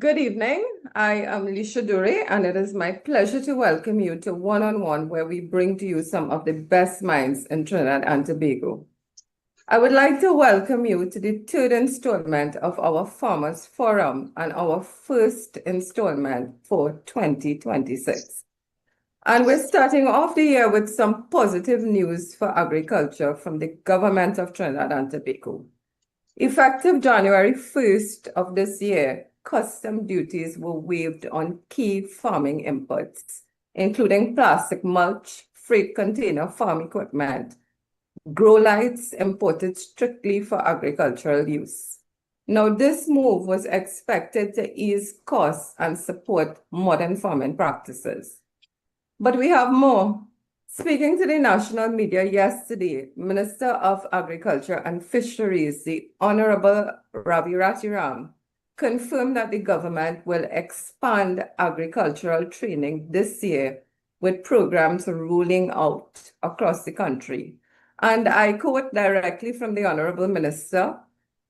Good evening. I am Lisha Dure, and it is my pleasure to welcome you to One on One, where we bring to you some of the best minds in Trinidad and Tobago. I would like to welcome you to the third installment of our Farmers Forum and our first installment for 2026. And we're starting off the year with some positive news for agriculture from the government of Trinidad and Tobago. Effective January 1st of this year, custom duties were waived on key farming inputs, including plastic mulch, freight container farm equipment, grow lights imported strictly for agricultural use. Now, this move was expected to ease costs and support modern farming practices. But we have more. Speaking to the national media yesterday, Minister of Agriculture and Fisheries, the Honorable Ravi Rathiram, confirmed that the government will expand agricultural training this year with programs rolling out across the country. And I quote directly from the Honorable Minister,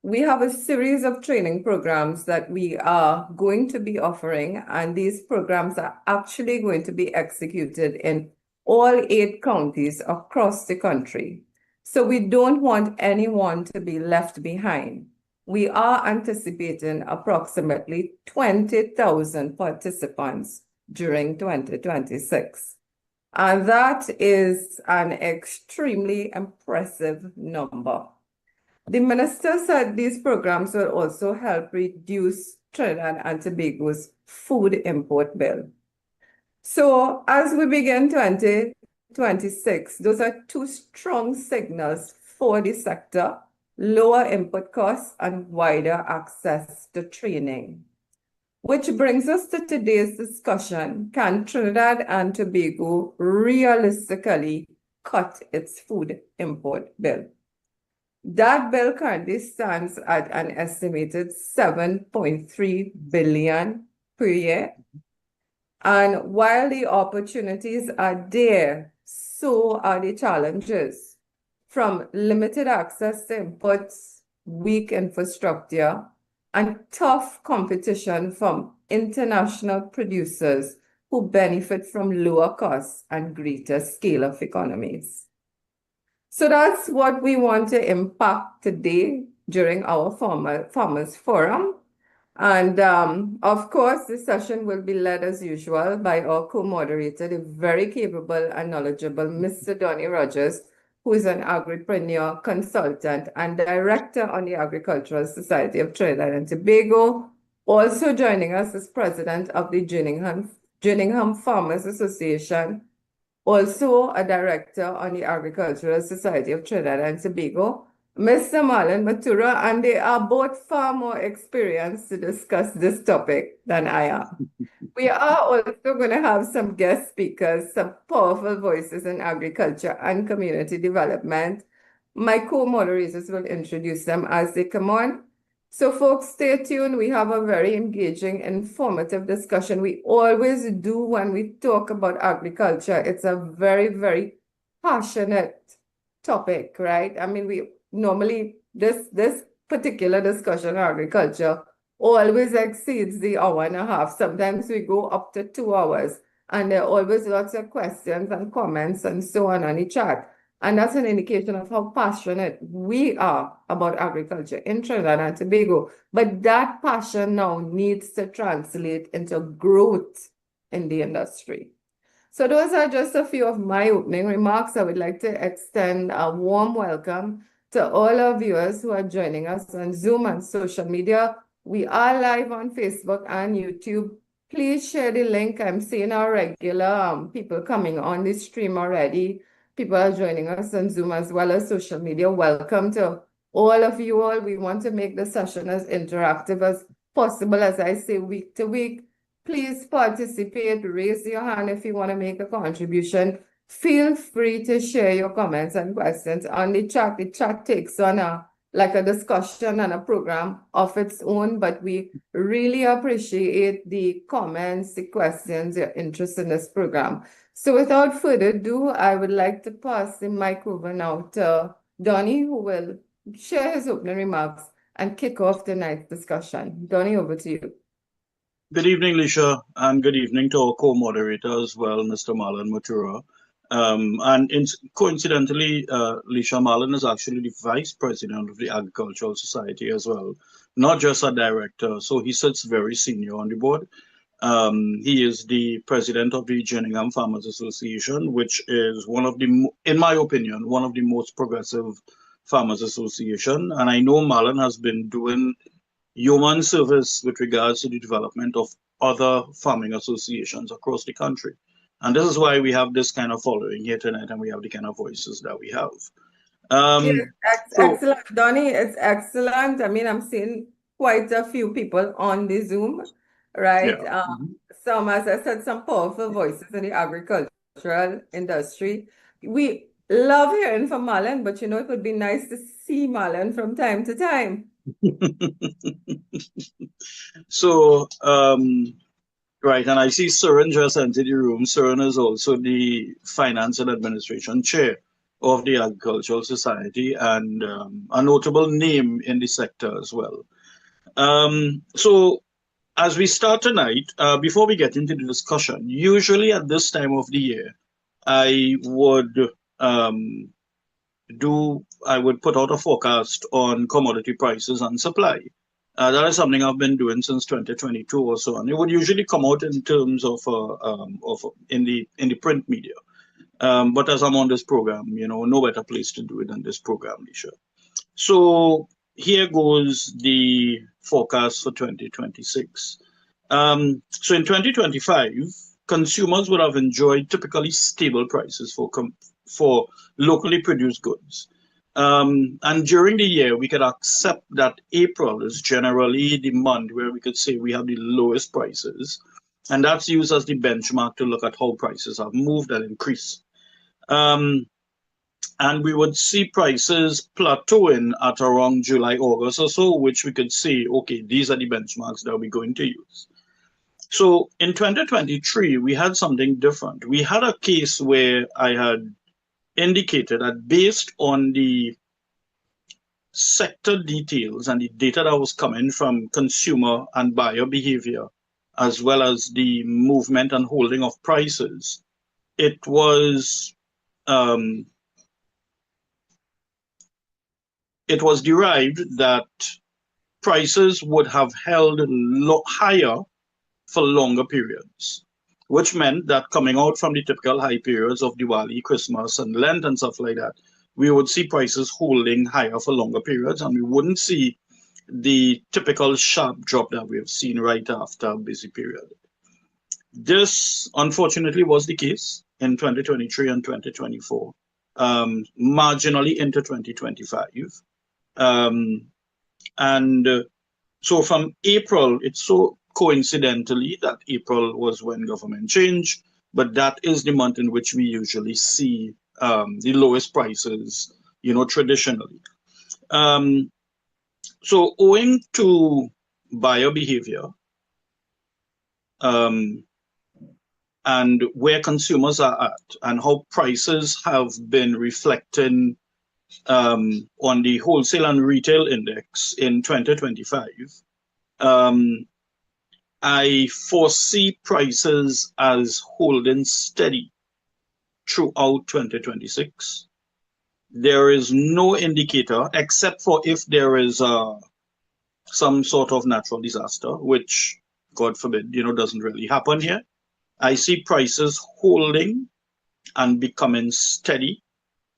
we have a series of training programs that we are going to be offering, and these programs are actually going to be executed in all 8 counties across the country. So we don't want anyone to be left behind. We are anticipating approximately 20,000 participants during 2026. And that is an extremely impressive number. The minister said these programs will also help reduce Trinidad and Tobago's food import bill. So as we begin 2026, those are 2 strong signals for the sector: lower input costs and wider access to training. Which brings us to today's discussion. Can Trinidad and Tobago realistically cut its food import bill? That bill currently stands at an estimated 7.3 billion per year. And while the opportunities are there, so are the challenges, from limited access to inputs, weak infrastructure, and tough competition from international producers who benefit from lower costs and greater scale of economies. So that's what we want to impact today during our Farmers Forum. And of course, this session will be led as usual by our co-moderator, the very capable and knowledgeable Mr. Donnie Rogers, who is an agripreneur consultant and director on the Agricultural Society of Trinidad and Tobago. Also joining us is president of the Jerningham Farmers Association, also a director on the Agricultural Society of Trinidad and Tobago, Mr. Marlon Matura, and they are both far more experienced to discuss this topic than I am. We are also going to have some guest speakers, some powerful voices in agriculture and community development. My co-moderators will introduce them as they come on. So folks, stay tuned. We have a very engaging, informative discussion. We always do when we talk about agriculture. It's a very, very passionate topic, right? I mean, we normally, this particular discussion on agriculture always exceeds the hour and a half. Sometimes we go up to 2 hours, and there are always lots of questions and comments and so on the chat. And that's an indication of how passionate we are about agriculture in Trinidad and Tobago. But that passion now needs to translate into growth in the industry. So those are just a few of my opening remarks. I would like to extend a warm welcome to all our viewers who are joining us on Zoom and social media. We are live on Facebook and YouTube. Please share the link. I'm seeing our regular people coming on the stream already. People are joining us on Zoom as well as social media. Welcome to all of you all. We want to make the session as interactive as possible, as I say, week to week. Please participate. Raise your hand if you want to make a contribution. Feel free to share your comments and questions on the chat. The chat takes on like a discussion and a program of its own, but we really appreciate the comments, the questions, your interest in this program. So without further ado, I would like to pass the mic over now to Donnie, who will share his opening remarks and kick off tonight's discussion. Donnie, over to you. Good evening, Lisha, and good evening to our co-moderator as well, Mr. Marlon Matura. Coincidentally, Lisha Marlon is actually the vice president of the Agricultural Society as well, not just a director. So he sits very senior on the board. He is the president of the Jerningham Farmers Association, which is one of the, in my opinion, one of the most progressive farmers association. And I know Marlon has been doing human service with regards to the development of other farming associations across the country. And this is why we have this kind of following here tonight and we have the kind of voices that we have. Yes, So, excellent, Donnie. It's excellent. I mean, I'm seeing quite a few people on the Zoom, right? yeah. Mhm. Some, as I said, some powerful voices in the agricultural industry. We love hearing from Marlon, but it would be nice to see Marlon from time to time. So, right, and I see Suran just entered the room. Suran is also the Finance and Administration Chair of the Agricultural Society and a notable name in the sector as well. So as we start tonight, before we get into the discussion, usually at this time of the year, I would um, I would put out a forecast on commodity prices and supply. That is something I've been doing since 2022 or so, and it would usually come out in terms of in the print media. But as I'm on this program, no better place to do it than this program, Nisha. So here goes the forecast for 2026. So in 2025, consumers would have enjoyed typically stable prices for locally produced goods. And during the year, we could accept that April is generally the month where we could say we have the lowest prices. And that's used as the benchmark to look at how prices have moved and increased. Um, and we would see prices plateauing at around July, August or so, which we could say, okay, these are the benchmarks that we're going to use. So in 2023, we had something different. We had a case where I had indicated that based on the sector details and the data that was coming from consumer and buyer behavior, as well as the movement and holding of prices, it was um, it was derived that prices would have held higher for longer periods, which meant that coming out from the typical high periods of Diwali, Christmas, and Lent and stuff like that, we would see prices holding higher for longer periods, and we wouldn't see the typical sharp drop that we have seen right after a busy period. This, unfortunately, was the case in 2023 and 2024, marginally into 2025. Um, and So from April, it's so coincidentally that April was when government changed, but that is the month in which we usually see the lowest prices, traditionally. Um, so owing to buyer behavior um, and where consumers are at and how prices have been reflecting on the wholesale and retail index in 2025, um, I foresee prices as holding steady throughout 2026. There is no indicator except for if there is some sort of natural disaster, which God forbid, doesn't really happen here. I see prices holding and becoming steady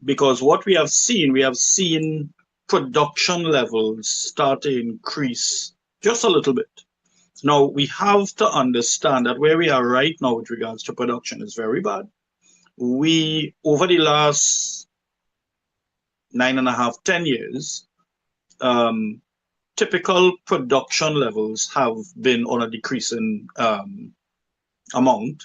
because what we have seen production levels start to increase just a little bit. Now, we have to understand that where we are right now with regards to production is very bad. We, over the last 9.5, 10 years, um, typical production levels have been on a decreasing amount.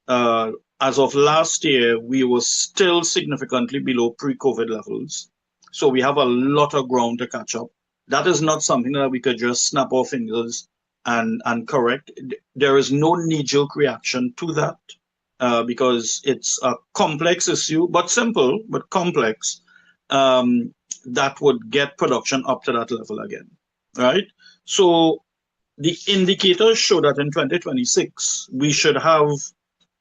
Uh, as of last year, we were still significantly below pre-COVID levels. So we have a lot of ground to catch up. That is not something that we could just snap our fingers and correct. There is no knee-jerk reaction to that because it's a complex issue, but simple, but complex, that would get production up to that level again, right? So the indicators show that in 2026, we should have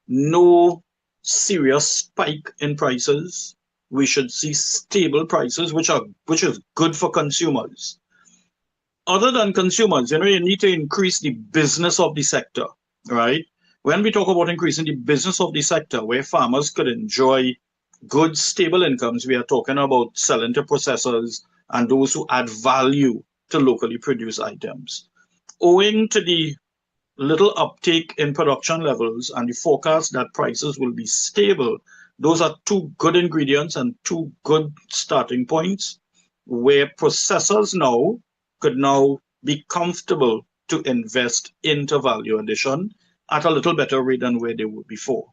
no serious spike in prices. We should see stable prices, which is good for consumers. Other than consumers, you need to increase the business of the sector, right? When we talk about increasing the business of the sector, where farmers could enjoy good, stable incomes, we are talking about selling to processors and those who add value to locally produced items. Owing to the little uptake in production levels and the forecast that prices will be stable, those are two good ingredients and two good starting points where processors now could now be comfortable to invest into value addition at a little better rate than where they were before.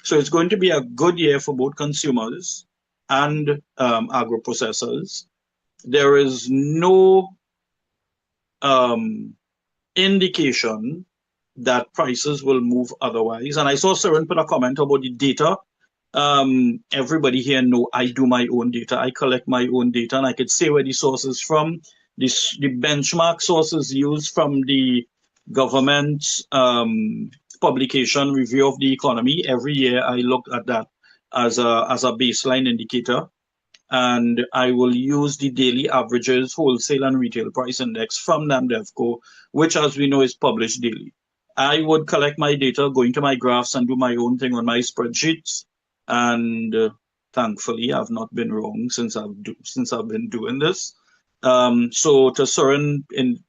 So it's going to be a good year for both consumers and agro processors. There is no indication that prices will move otherwise. And I saw Surin put a comment about the data. Everybody here know I do my own data. I collect my own data, and I could say where the sources from. The benchmark sources used from the government publication Review of the Economy. Every year I look at that as a baseline indicator. And I will use the daily averages, wholesale and retail price index from NAMDEVCO, which, as we know, is published daily. I would collect my data, go into my graphs and do my own thing on my spreadsheets. And thankfully, I've not been wrong since I've been doing this. So to Surin in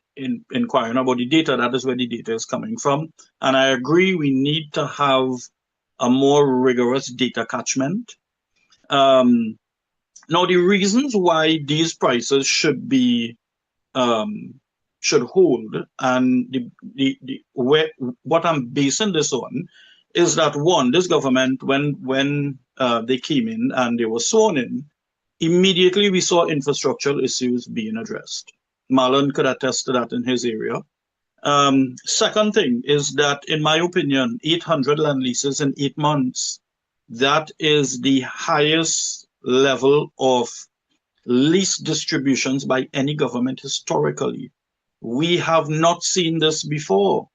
inquiring about the data, that is where the data is coming from. And I agree, we need to have a more rigorous data catchment. Now, the reasons why these prices should be should hold, and what I'm basing this on is that, one, this government, when they came in and they were sworn in, immediately we saw infrastructural issues being addressed. Marlon could attest to that in his area. Second thing is that, in my opinion, 800 land leases in 8 months, that is the highest level of lease distributions by any government historically. We have not seen this before.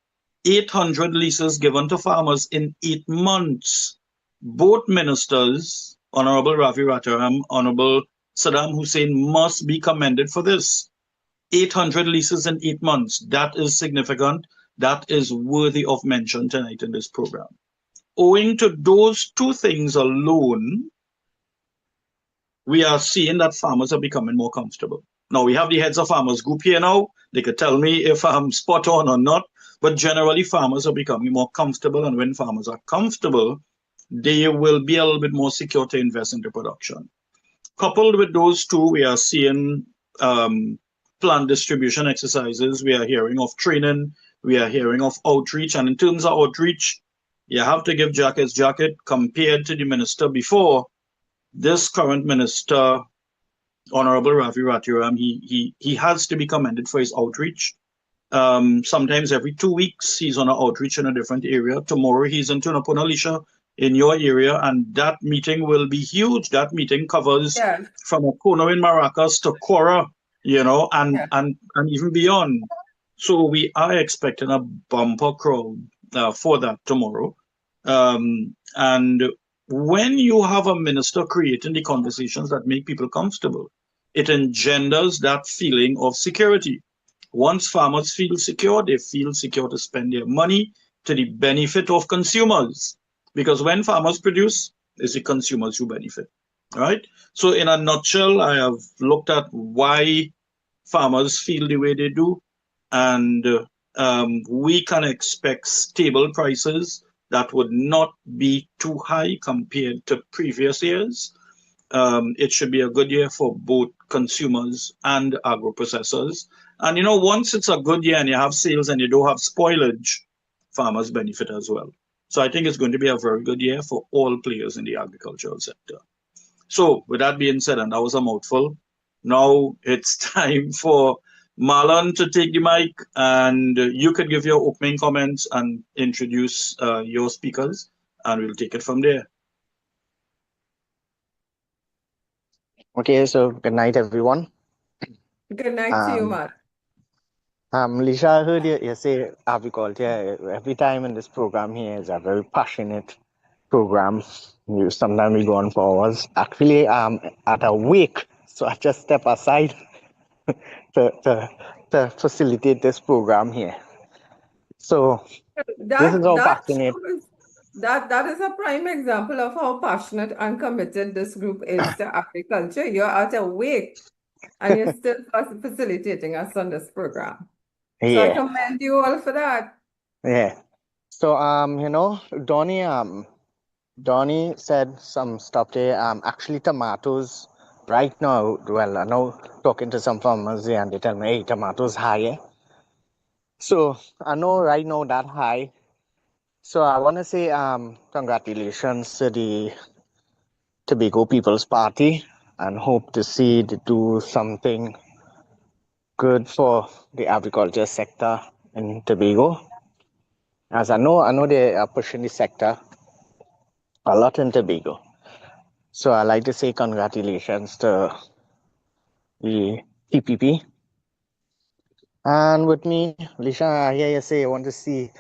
800 leases given to farmers in 8 months. Both ministers, Honorable Ravi Ratiram, Honorable Saddam Hussein, must be commended for this. 800 leases in 8 months. That is significant. That is worthy of mention tonight in this program. Owing to those two things alone, we are seeing that farmers are becoming more comfortable. Now, we have the heads of farmers group here now. They could tell me if I'm spot on or not, but generally farmers are becoming more comfortable, and when farmers are comfortable, they will be a little bit more secure to invest into production. Coupled with those two, we are seeing plant distribution exercises. We are hearing of training. We are hearing of outreach. And in terms of outreach, you have to give Jack his jacket. Compared to the minister before, this current minister, Honorable Ravi Ratiram, he has to be commended for his outreach. Sometimes every 2 weeks, he's on an outreach in a different area. Tomorrow, he's in Tunapuna in your area, and that meeting will be huge. That meeting covers from Okono in Maracas to Kora, and even beyond. So we are expecting a bumper crowd for that tomorrow. And when you have a minister creating the conversations that make people comfortable, it engenders that feeling of security. Once farmers feel secure, they feel secure to spend their money to the benefit of consumers. Because when farmers produce, it's the consumers who benefit, right? So in a nutshell, I have looked at why farmers feel the way they do, and we can expect stable prices that would not be too high compared to previous years. It should be a good year for both consumers and agro processors. And once it's a good year and you have sales and you don't have spoilage, farmers benefit as well. So I think it's going to be a very good year for all players in the agricultural sector. So with that being said, and that was a mouthful, now it's time for Marlon to take the mic, and you could give your opening comments and introduce your speakers, and we'll take it from there. Okay, so good night, everyone. Good night to you, Mark. Lisha, I heard you say agriculture every time in this program here is a very passionate program. Sometimes we go on for hours. Actually, I'm at a wake, so I just step aside to, to, to facilitate this program here. So this is how That passionate. shows that is a prime example of how passionate and committed this group is to agriculture. You're at a wake and you're still facilitating us on this program. So I Yeah, commend you all for that. yeah. So Donnie said some stuff there. Actually, tomatoes right now. Well, I know talking to some farmers and they tell me, hey, tomatoes higher. So I know right now that high. So I want to say congratulations to the Tobago People's Party and hope to see they do something good for the agriculture sector in Tobago. As I know they are pushing the sector a lot in Tobago. So I like to say congratulations to the TPP. And with me, Lisha, I hear you say you want to see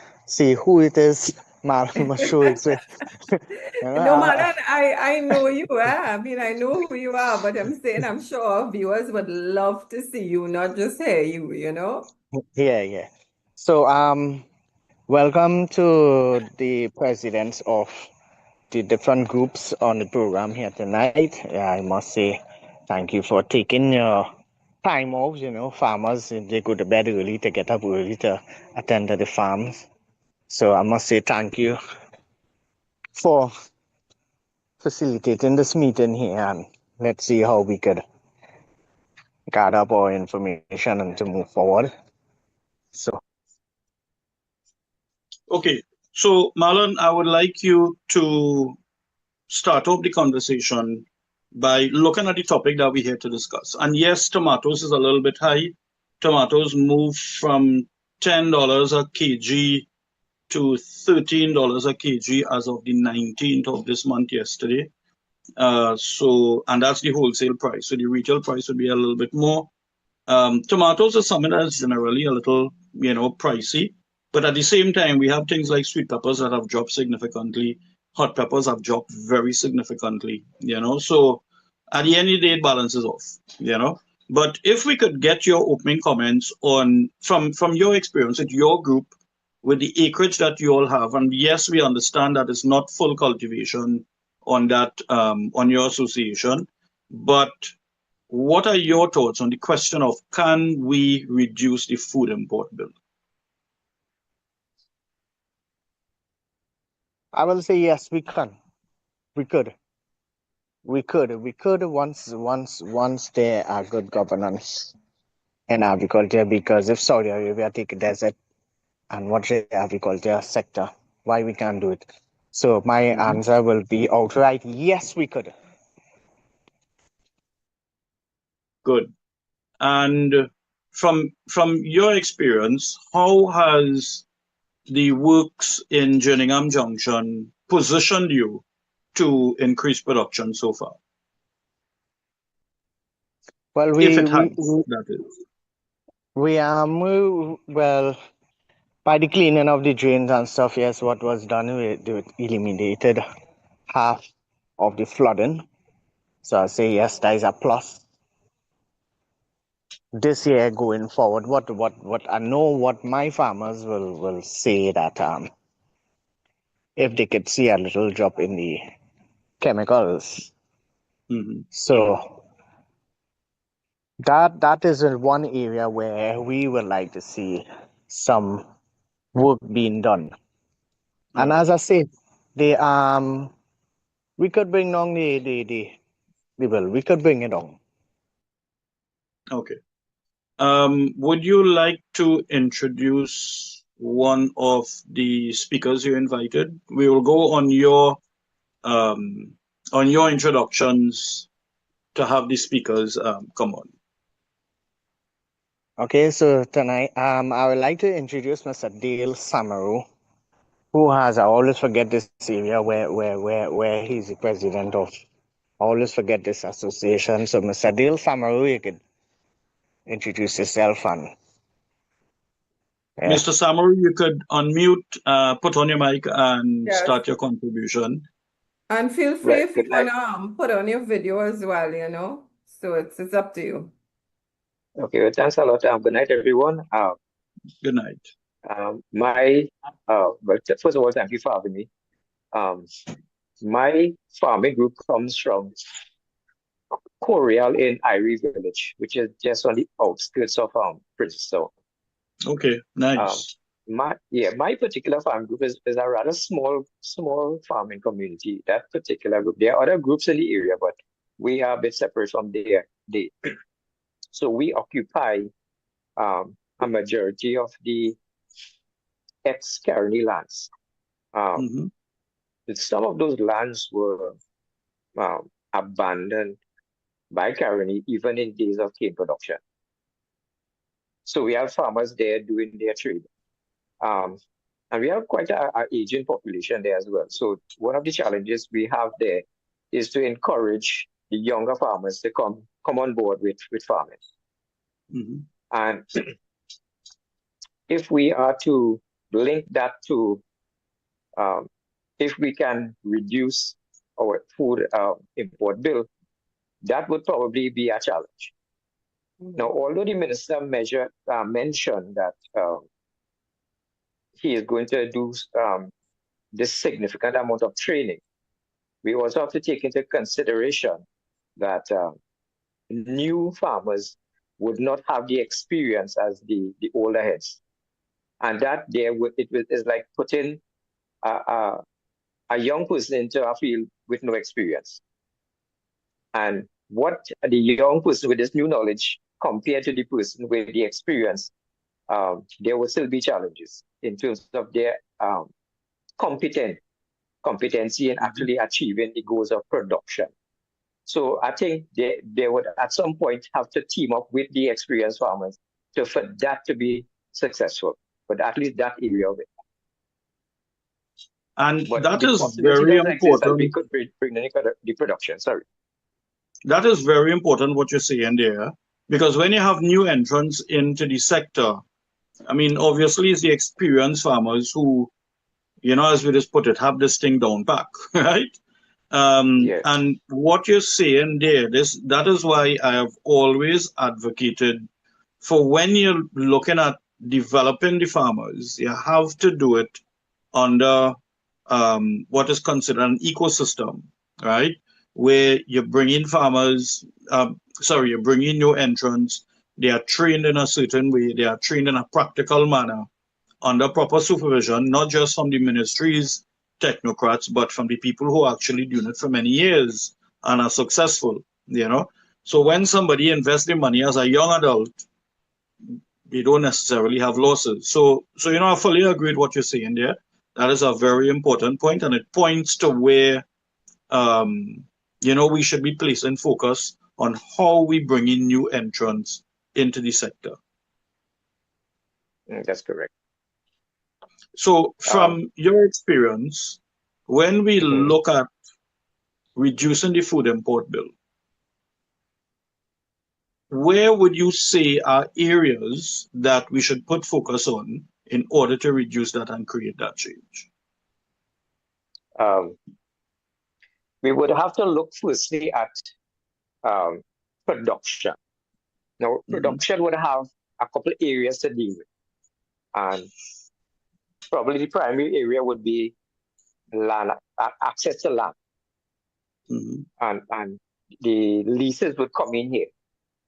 who it is. Must show it. No, Maran, I know you. I mean, I know who you are, but I'm saying I'm sure our viewers would love to see you, not just hear you, you know? Yeah. So welcome to the presidents of the different groups on the program here tonight. I must say thank you for taking your time off. Farmers they go to bed early to get up early to attend to the farms. So I must say thank you for facilitating this meeting here, and let's see how we could gather up our information and to move forward. So Okay, so Marlon, I would like you to start off the conversation by looking at the topic that we're here to discuss. And yes, tomatoes is a little bit high. Tomatoes moved from $10 a kg to $13 a kg as of the 19th of this month yesterday. And that's the wholesale price. So the retail price would be a little bit more. Tomatoes are something that's generally a little, pricey. But at the same time, we have things like sweet peppers that have dropped significantly. Hot peppers have dropped very significantly, So at the end of the day, it balances off, But if we could get your opening comments on from your experience at your group with the acreage that you all have, and yes, we understand that it's not full cultivation on that on your association, but what are your thoughts on the question of can we reduce the food import bill? I will say yes, we can. We could. We could once there are good governance in agriculture, because if Saudi Arabia take a desert and watch the agriculture sector, why we can't do it? So my answer will be outright yes, we could. Good. And from your experience, how has the works in Jerningham Junction positioned you to increase production so far? Well, If it has, that is. well, by the cleaning of the drains and stuff, yes, what was done, we eliminated half of the flooding. So I say yes, that is a plus. This year going forward, what I know, what my farmers will say that if they could see a little drop in the chemicals, so that is one area where we would like to see some work being done. And as I said, the we could bring down the bill. We could bring it down. Okay. Would you like to introduce one of the speakers you invited? We will go on your introductions to have the speakers come on. Okay, so tonight I would like to introduce Mr. Dale Samaru, who has, I always forget this area where he's the president of. I always forget this association. So Mr. Dale Samaru, you could introduce yourself and Yeah. Mr. Samaru, you could unmute, put on your mic and Yes. start your contribution. And feel free Right, if you good night. wanna put on your video as well, you know. So it's up to you. Okay, well, thanks a lot. Good night, everyone. Good night. First of all, thank you for having me. My farming group comes from Coreal in Irie Village, which is just on the outskirts of Princeton. Okay, nice. My particular farm group is a rather small farming community. That particular group. There are other groups in the area, but we are a bit separate from there. So we occupy a majority of the ex-Caroni lands. Mhm. Some of those lands were abandoned by Caroni even in days of cane production. So we have farmers there doing their trade. And we have quite an aging population there as well. So one of the challenges we have there is to encourage the younger farmers to come on board with farming. Mhm. And if we are to link that to if we can reduce our food import bill, that would probably be a challenge. Now, although the minister mentioned that he is going to do this significant amount of training, we also have to take into consideration that new farmers would not have the experience as the older heads, and that is like putting a young person into a field with no experience. And what the young person with this new knowledge compared to the person with the experience, there will still be challenges in terms of their competency in actually achieving the goals of production. So I think they would at some point have to team up with the experienced farmers for that to be successful, but at least that area of it. And But that the is possibility very does exist that we important. could bring any kind of the production. Sorry. That is very important what you're saying there, because when you have new entrants into the sector, I mean, obviously it's the experienced farmers who, you know, as we just put it, have this thing down back, right? Yes. And what you're saying there, that is why I have always advocated for when you're looking at developing the farmers, you have to do it under what is considered an ecosystem, right? Where you bring in farmers, you bring in new entrants, they are trained in a certain way, they are trained in a practical manner, under proper supervision, not just from the ministry's technocrats, but from the people who are actually doing it for many years and are successful, you know? So when somebody invests their money as a young adult, they don't necessarily have losses. So you know, I fully agree with what you're saying there. That is a very important point, and it points to where, you know, we should be placing focus on how we bring in new entrants into the sector. That's correct. So from your experience, when we look at reducing the food import bill, where would you say are areas that we should put focus on in order to reduce that and create that change? We would have to look firstly at production. Now, production would have a couple of areas to deal with. And probably the primary area would be land, access to land. And the leases would come in here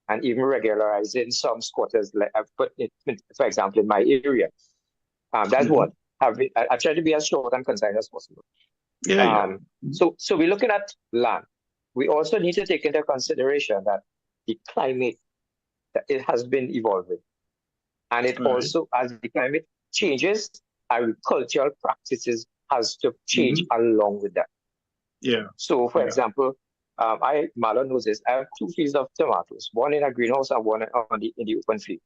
and even regularizing some squatters, like I've put it, for example, in my area. That's one. I try to be as short and concise as possible. So we're looking at land. We also need to take into consideration that the climate, that it has been evolving. And it also, as the climate changes, agricultural practices has to change along with that. So, for example, Marlon knows this. I have 2 fields of tomatoes, one in a greenhouse and one in the open field.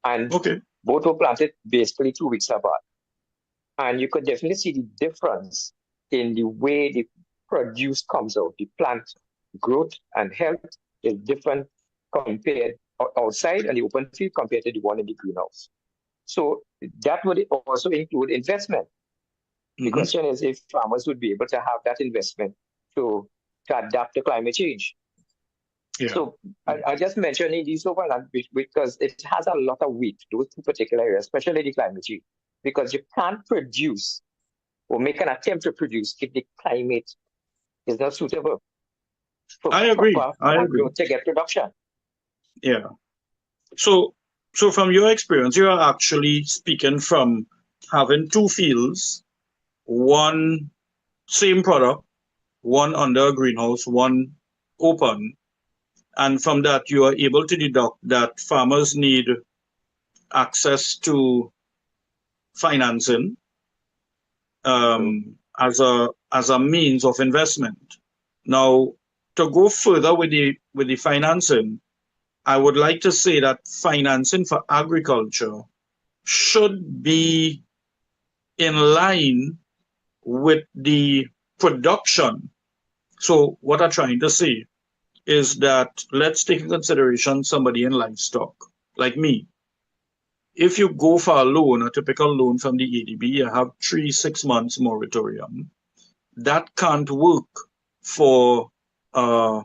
And both were planted basically 2 weeks apart. And you could definitely see the difference in the way the produce comes out. The plant growth and health is different compared outside and the open field compared to the one in the greenhouse. So that would also include investment. The question is if farmers would be able to have that investment to adapt to climate change. Yeah. So I just mentioning these over because it has a lot of weight, those two particular areas, especially the climate change, because you can't produce or make an attempt to produce if the climate is not suitable for I agree. to get production. Yeah. So from your experience, you are actually speaking from having two fields, one same product, one under a greenhouse, one open. And from that, you are able to deduct that farmers need access to financing as a means of investment. Now, to go further with the financing, I would like to say that financing for agriculture should be in line with the production. So what I'm trying to say is that let's take in consideration somebody in livestock, like me. If you go for a loan, a typical loan from the ADB, you have 3-6 months moratorium. That can't work for a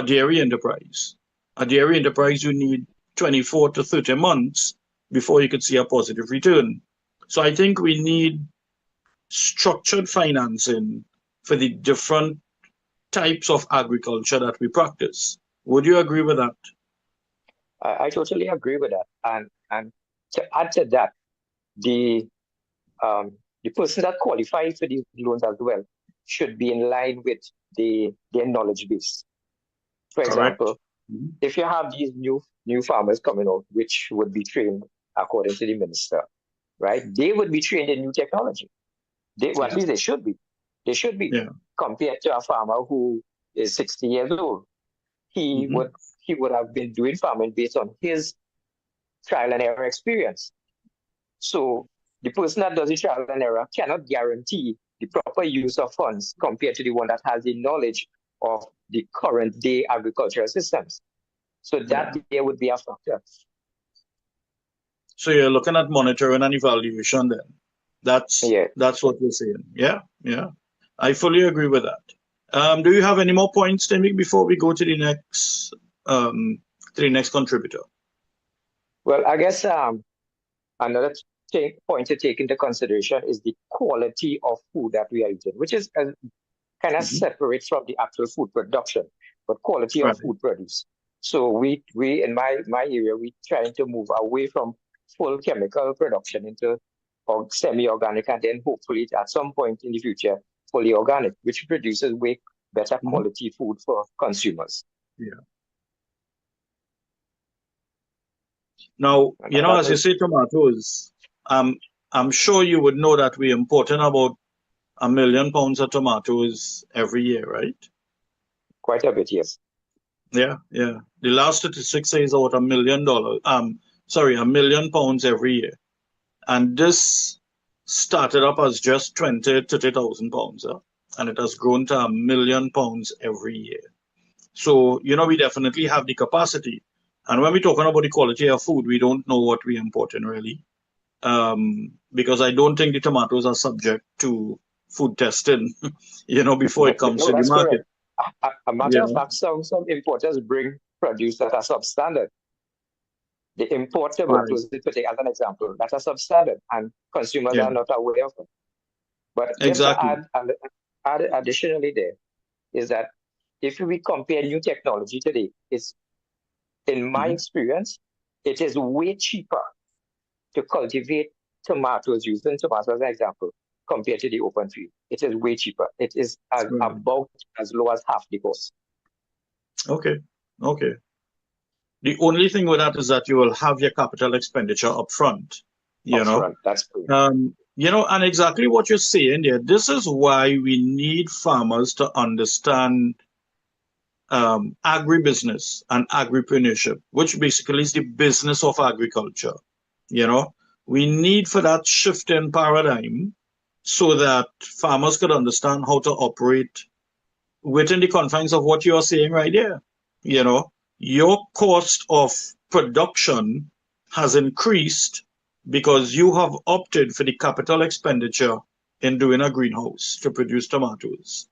dairy enterprise. A dairy enterprise, you need 24 to 30 months before you could see a positive return. So I think we need structured financing for the different types of agriculture that we practice. Would you agree with that? I totally agree with that. And to add to that, the person that qualifies for these loans as well should be in line with their knowledge base. For example, if you have these new farmers coming out, which would be trained according to the minister, right? They would be trained in new technology. At least they should be. They should be compared to a farmer who is 60 years old. He would have been doing farming based on his trial and error experience. So the person that does the trial and error cannot guarantee the proper use of funds compared to the one that has the knowledge of the current day agricultural systems. So that there would be a factor. So you're looking at monitoring and evaluation then. That's what you're saying. Yeah. I fully agree with that. Do you have any more points to make before we go to the next contributor? Well, I guess another point to take into consideration is the quality of food that we are eating, which is kind of separate from the actual food production, but quality of food produce. So we in my area, we trying to move away from full chemical production into semi-organic, and then hopefully at some point in the future, fully organic, which produces way better quality food for consumers. Yeah. Now, as you say, tomatoes, I'm sure you would know that we're importing about 1 million pounds of tomatoes every year, right? Quite a bit, yes. Yeah. The last statistic says about $1 million. 1 million pounds every year. And this started up as just 30,000 pounds, and it has grown to 1 million pounds every year. So, we definitely have the capacity. And when we're talking about the quality of food, we don't know what we're importing really. Because I don't think the tomatoes are subject to food testing, before it comes to the market. A matter of fact, some importers bring produce that are substandard. They import tomatoes, to take as an example, that are substandard, and consumers are not aware of them. But just to add additionally there, is that if we compare new technology today, it's, in my experience, it is way cheaper to cultivate tomatoes, using tomatoes as an example, compared to the open field. It is way cheaper. It is about as low as half the cost. Okay. The only thing with that is that you will have your capital expenditure up front. That's true. And exactly what you're saying there, this is why we need farmers to understand agribusiness and agripreneurship, which basically is the business of agriculture. We need for that shift in paradigm so that farmers could understand how to operate within the confines of what you're saying right there. Your cost of production has increased because you have opted for the capital expenditure in doing a greenhouse to produce tomatoes.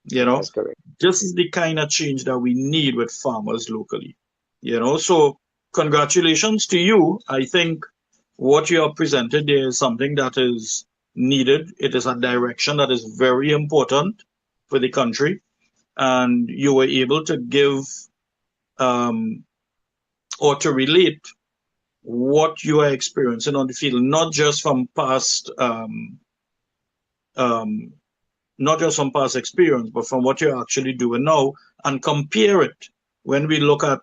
You know, That's correct. this is the kind of change that we need with farmers locally. You know, so congratulations to you. I think what you have presented there is something that is needed. It is a direction that is very important for the country. And you were able to give or to relate what you are experiencing on the field, not just from past experience, but from what you're actually doing now, and compare it when we look at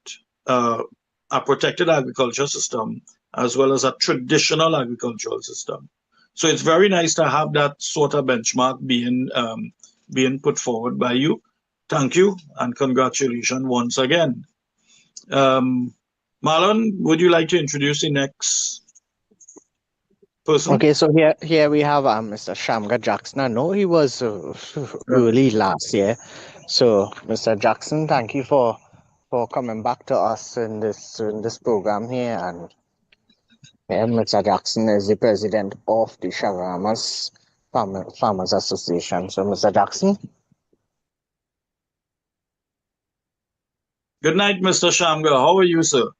a protected agriculture system as well as a traditional agricultural system. So it's very nice to have that sort of benchmark being put forward by you. Thank you and congratulations once again. Marlon, would you like to introduce the next person? Okay, so here we have Mr. Shamgar Jackson. I know he was early last year. So Mr. Jackson, thank you for coming back to us in this program here. And Mr. Jackson is the president of the Chagaramas Farmers Association. So Mr. Jackson. Good night, Mr. Shamgar. How are you, sir?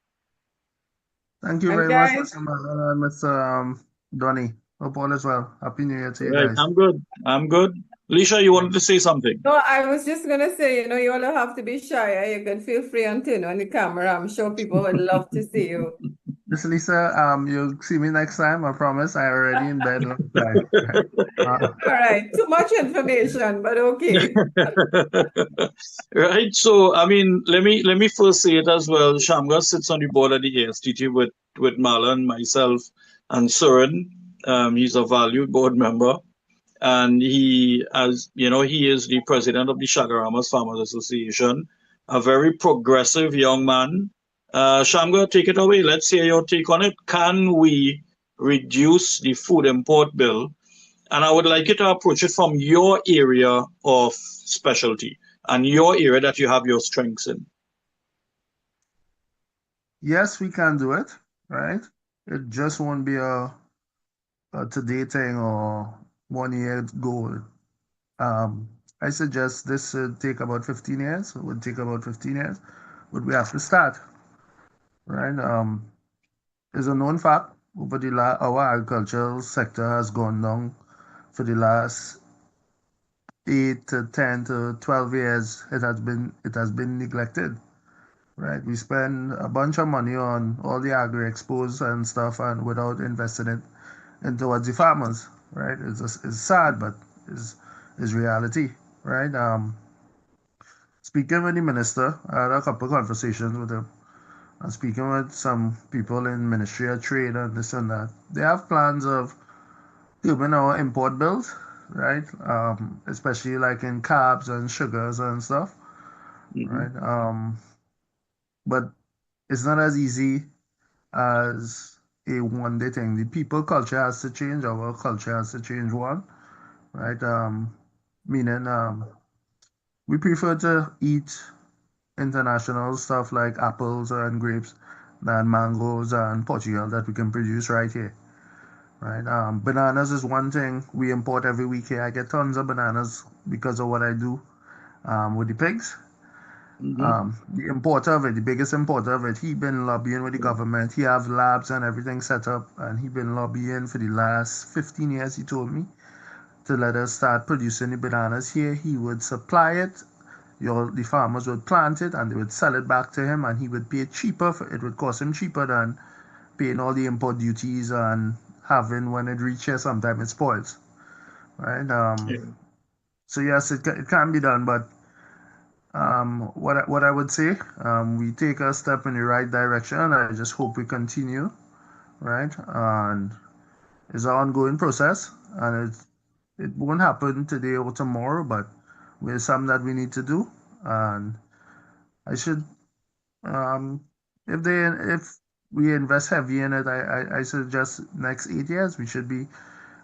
Thank you And very much, guys- Mr. Marlon and Mr. Donny. Hope all is well. Happy New Year to you Right, guys. I'm good. I'm good. Lisha, you wanted to say something? No, I was just gonna say, you all don't have to be shy. You can feel free and turn on the camera. I'm sure people would love to see you. Miss Lisa, you'll see me next time. I promise. I already in bed last night. All right, too much information, but okay. Right. So, I mean, let me first say it as well. Shamgar sits on the board of the ASTT with Marlon, myself, and Surin. He's a valued board member, and he is the president of the Chagaramas Farmers Association, a very progressive young man. Shamgar, take it away. Let's hear your take on it. Can we reduce the food import bill? And I would like you to approach it from your area of specialty and your area that you have your strengths in. Yes, we can do it, right? It just won't be a today thing or 1 year goal. I suggest this should take about 15 years. It would take about 15 years, but we have to start, right? It's a known fact over our agricultural sector has gone down for the last 8 to 10 to 12 years. It has been neglected, right? We spend a bunch of money on all the agri-expos and stuff, and without investing it towards the farmers, right? It's sad, but it's reality, right? Speaking with the minister, I had a couple of conversations with him. I'm speaking with some people in Ministry of Trade and this and that. They have plans of curbing our import bills, right? Especially like in carbs and sugars and stuff, right? But it's not as easy as a one-day thing. The people culture has to change. Our culture has to change, right? Meaning we prefer to eat international stuff like apples and grapes than mangoes and Portugal that we can produce right here, right? Bananas is one thing we import every week here. I get tons of bananas because of what I do with the pigs. The importer of it, the biggest importer of it, he been lobbying with the government. He have labs and everything set up, and he been lobbying for the last 15 years, he told me, to let us start producing the bananas here. He would supply it. The farmers would plant it and they would sell it back to him, and he would pay cheaper. It would cost him cheaper than paying all the import duties and having, when it reaches, sometimes it spoils, right? So yes, it can be done, but what I would say, we take a step in the right direction. I just hope we continue, right? And it's an ongoing process, and it won't happen today or tomorrow, but there's something that we need to do. And I should, if we invest heavy in it, I suggest next 8 years we should be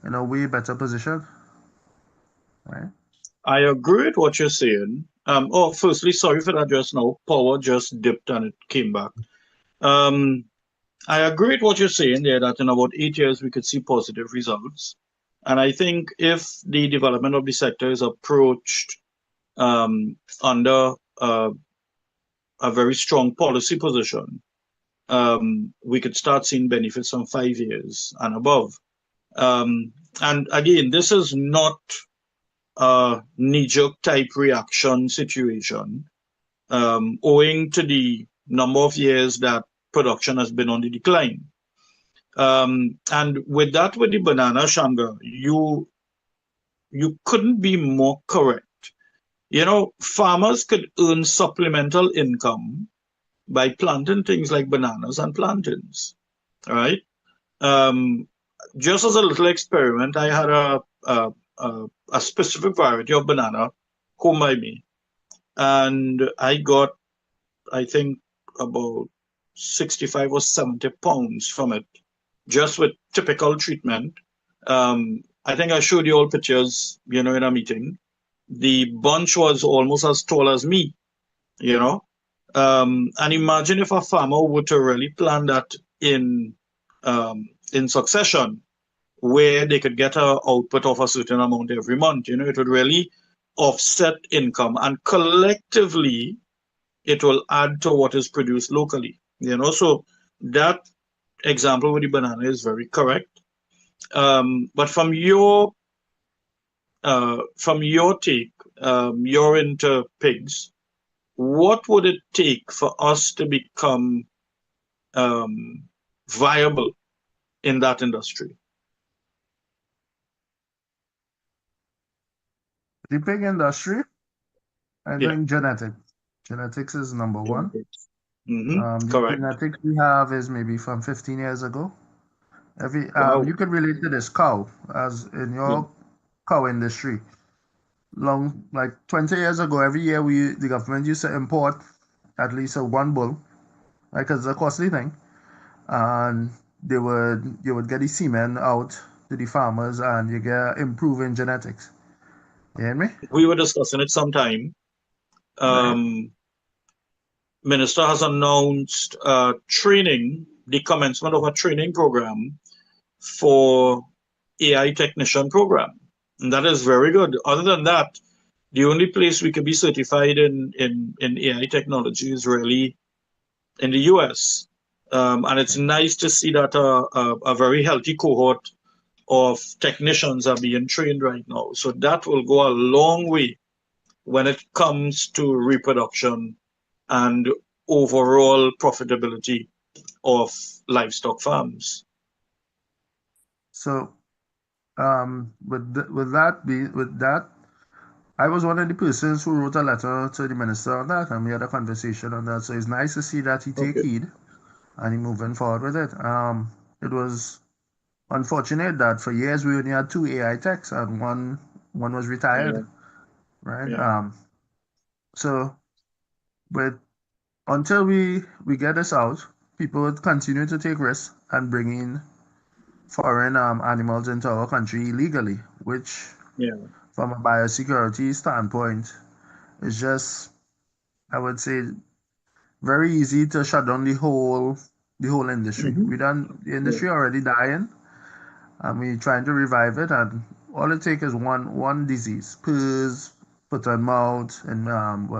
in a way better position, right? I agree with what you're saying. Firstly, sorry for that just now. Power just dipped and it came back. I agree with what you're saying there, that in about 8 years we could see positive results. And I think if the development of the sector is approached under a very strong policy position, we could start seeing benefits from 5 years and above. And again, this is not a knee-jerk type reaction situation, owing to the number of years that production has been on the decline. And with that, with the banana, Shamgar, you couldn't be more correct. You know, farmers could earn supplemental income by planting things like bananas and plantains, right? Just as a little experiment, I had a specific variety of banana home by me, and I got, I think, about 65 or 70 pounds from it, just with typical treatment. I think I showed you all pictures, in a meeting. The bunch was almost as tall as me, you know. And imagine if a farmer were to really plant that in succession, where they could get an output of a certain amount every month. It would really offset income, and collectively, it will add to what is produced locally. So that example with the banana is very correct. But from your take, you're into pigs. What would it take for us to become viable in that industry? The pig industry, I Yeah. think genetics. Genetics is number one. The Correct. genetics we have is maybe from 15 years ago. Wow. You could relate to this cow as in your cow industry. Like 20 years ago, every year the government used to import at least one bull, right? Because it's a costly thing, and you would get the semen out to the farmers, and you get improving genetics. You hear me? We were discussing it sometime. Minister has announced the commencement of a training program for AI technician program. And that is very good. Other than that, the only place we could be certified in AI technology is really in the US. And it's nice to see that a very healthy cohort of technicians are being trained right now. So that will go a long way when it comes to reproduction and overall profitability of livestock farms. So, with that, I was one of the persons who wrote a letter to the minister on that, and we had a conversation on that. So it's nice to see that he take heed and he moving forward with it. It was unfortunate that for years we only had 2 AI techs and one was retired, right? Yeah. So, but until we get this out, people would continue to take risks and bring in foreign animals into our country illegally, which from a biosecurity standpoint is just, I would say, very easy to shut down the whole industry. The industry already dying, and we trying to revive it, and all it takes is one disease, PRRS, foot and mouth, and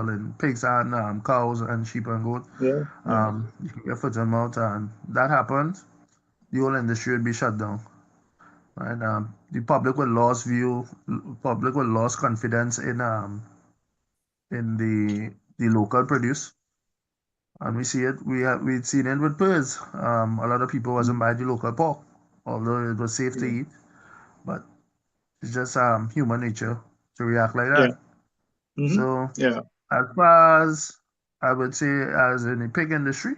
in pigs and cows and sheep and goat. You can get foot and mouth, and that happens, the whole industry would be shut down. Right? The public will lose confidence in the local produce. And we see it. We'd seen it with PRRS. A lot of people wasn't buying the local pork, although it was safe to eat. But it's just human nature to react like that. So as far as I would say, as in the pig industry,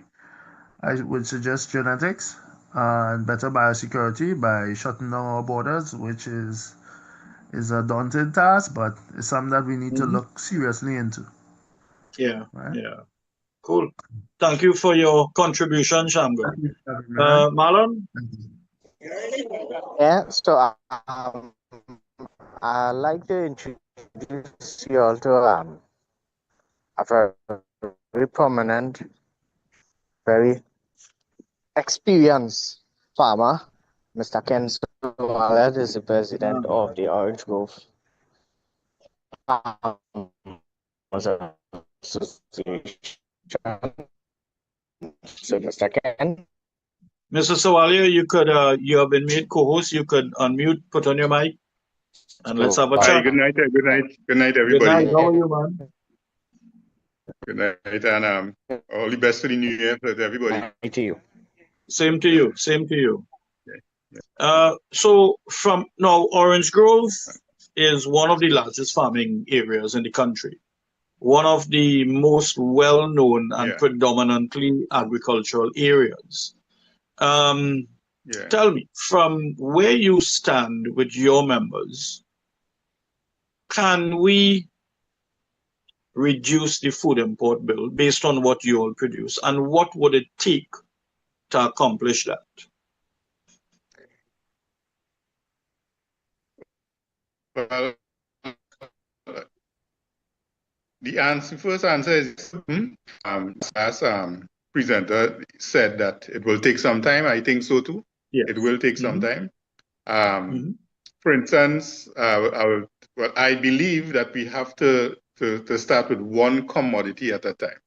I would suggest genetics and better biosecurity by shutting down our borders, which is a daunting task, but it's something that we need to look seriously into. Cool. Thank you for your contribution, Shamgar. Marlon? Yeah, so I'd like to introduce you all to a very prominent, very experienced farmer, Mr. Ken Sowaled is the president Ah. of the Orange Grove Farmers Association. So, Mr. Ken. Mr. Sawalia, you have been made co-host. You could unmute, put on your mic, and let's have a Hi, chat. good night, good night, good night, Good everybody. night. How are you, man? Good night, and all the best for the new year to everybody. To you. Same to you. Same to you. Okay. So from now, Orange Grove is one of the largest farming areas in the country. One of the most well-known and Yeah. predominantly agricultural areas. Yeah. Tell me, from where you stand with your members, can we reduce the food import bill based on what you all produce? And what would it take to accomplish that? Well, the first answer is as presenter said that it will take some time. I think so too. Yes. It will take some time. Mm-hmm. For instance, I believe that we have to start with one commodity at a time.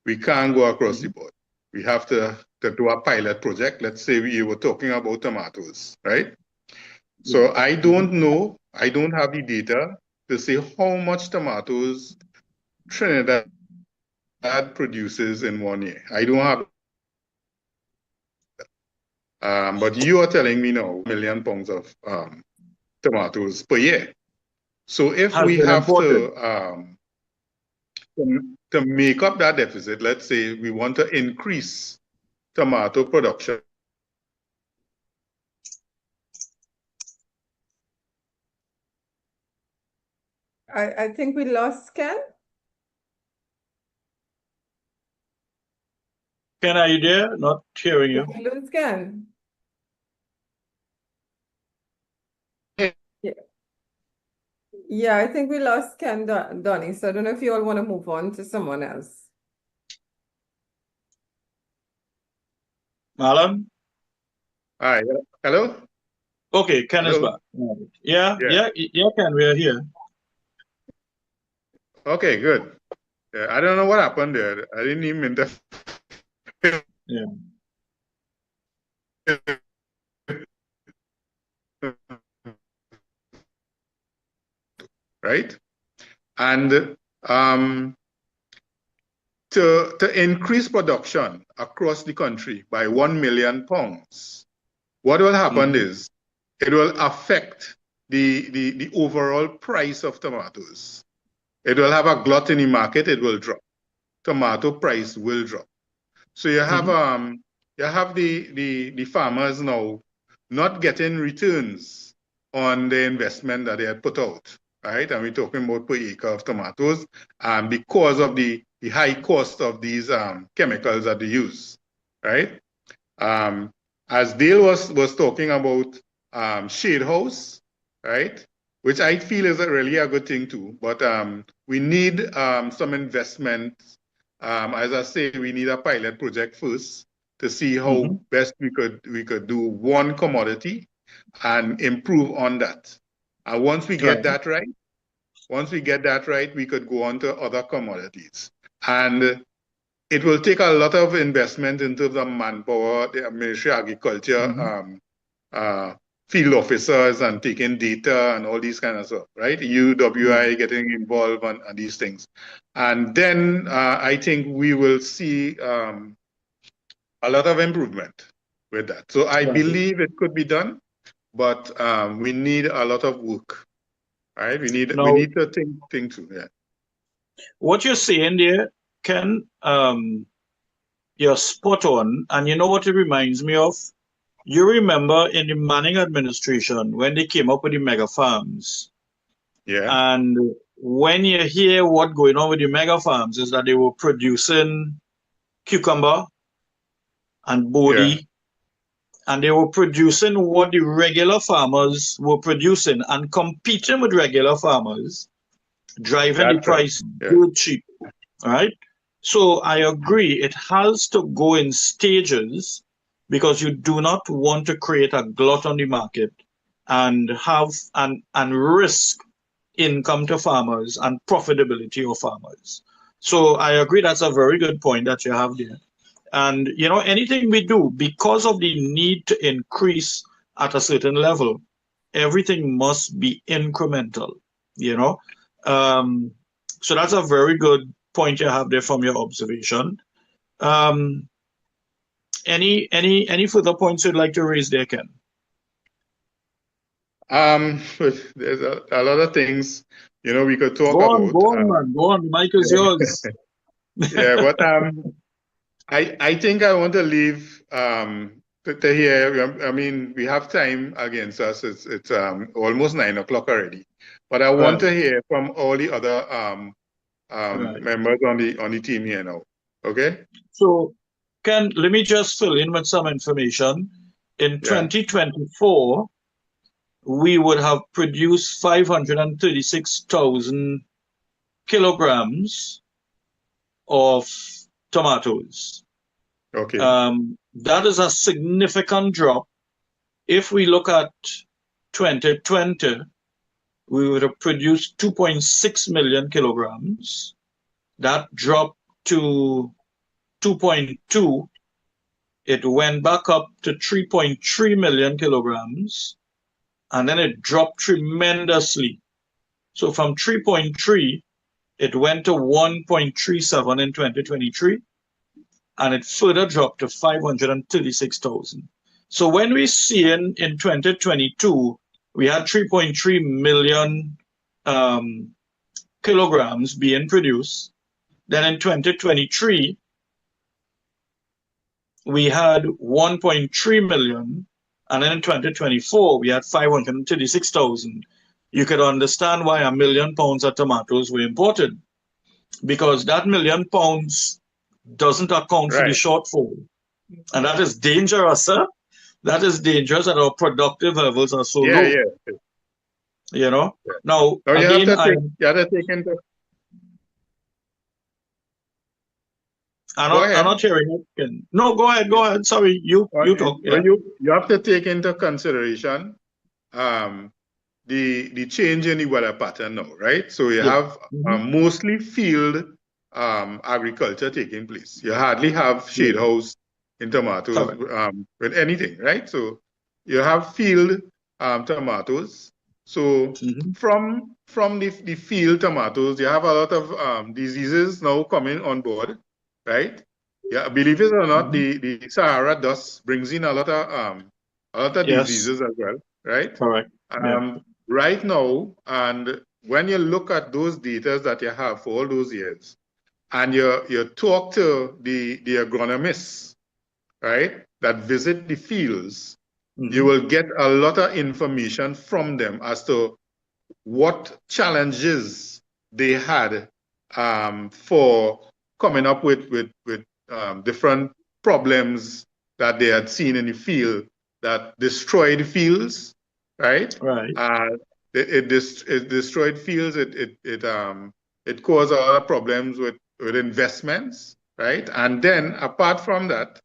We can't go across the board. We have to do a pilot project. Let's say we were talking about tomatoes, right? So I don't know, I don't have the data to say how much tomatoes Trinidad produces in 1 year. I don't have but you are telling me now 1 million pounds of tomatoes per year. So if we have to make up that deficit, let's say we want to increase tomato production. I think we lost Ken. Ken, are you there? Not hearing you. Did we lose Ken? Yeah. Yeah, I think we lost Ken, Donnie. So I don't know if you all want to move on to someone else. Marlon? Hi, hello? Okay, Ken is back. Yeah, Ken, we are here. Okay, good. Yeah, I don't know what happened there. I didn't even mean to. Yeah. Right? And to increase production across the country by 1 million pounds, what will happen is it will affect the overall price of tomatoes. It will have a glut in the market, it will drop. Tomato price will drop. So you have the farmers now not getting returns on the investment that they had put out, right? And we're talking about per acre of tomatoes, because of the high cost of these chemicals that they use, right? As Dale was talking about shade house, right? Which I feel is really a good thing too, but we need some investment. As I say, we need a pilot project first to see how best we could do one commodity and improve on that. And once we get that right, we could go on to other commodities. And it will take a lot of investment in terms of manpower, the Ministry of Agriculture, field officers and taking data and all these kind of stuff, right? UWI getting involved on these things. And then I think we will see a lot of improvement with that. So I believe it could be done, but we need a lot of work, right? We need to think through that. What you're saying there, Ken, you're spot on. And you know what it reminds me of? You remember in the Manning administration when they came up with the mega farms. Yeah. And when you hear what's going on with the mega farms is that they were producing cucumber and bodi, and they were producing what the regular farmers were producing and competing with regular farmers, driving the price too cheap, right? So I agree, it has to go in stages because you do not want to create a glut on the market and have and risk income to farmers and profitability of farmers. So I agree that's a very good point that you have there. And anything we do, because of the need to increase at a certain level, everything must be incremental, so that's a very good point you have there from your observation. Any further points you'd like to raise there, Ken? There's a lot of things, we could talk Go on, about. go on, man. Go on. The mic is yours. Yeah, but I think I want to leave to hear. I mean, we have time against us. It's almost 9 o'clock already. But I want to hear from all the other members on the team here now. Okay. So, Ken, let me just fill in with some information. In 2024, we would have produced 536,000 kilograms of tomatoes. Okay. That is a significant drop. If we look at 2020, we would have produced 2.6 million kilograms. That dropped to 2.2. It went back up to 3.3 million kilograms, and then it dropped tremendously. So from 3.3, it went to 1.37 in 2023, and it further dropped to 536,000. So when we see in 2022, we had 3.3 million kilograms being produced. Then in 2023, we had 1.3 million. And then in 2024, we had 536,000. You could understand why 1 million pounds of tomatoes were imported, because that 1 million pounds doesn't account for the shortfall. And that is dangerous, sir. That is dangerous, and our productive levels are so low. Yeah. Now, you again, have to take into... I'm not hearing it. No, go ahead. Sorry, you talk. Yeah. You have to take into consideration the change in the weather pattern now, right? So you have mostly field agriculture taking place. You hardly have shade house in tomatoes with anything, right? So you have field tomatoes. So from the field tomatoes, you have a lot of diseases now coming on board, right? Yeah, believe it or not, the Sahara dust brings in a lot of diseases as well, right? Correct. Right now, and when you look at those data that you have for all those years, and you talk to the agronomists, right, that visit the fields, you will get a lot of information from them as to what challenges they had for coming up with different problems that they had seen in the field that destroyed fields, right? Right. It destroyed fields. It caused a lot of problems with investments, right? And then apart from that,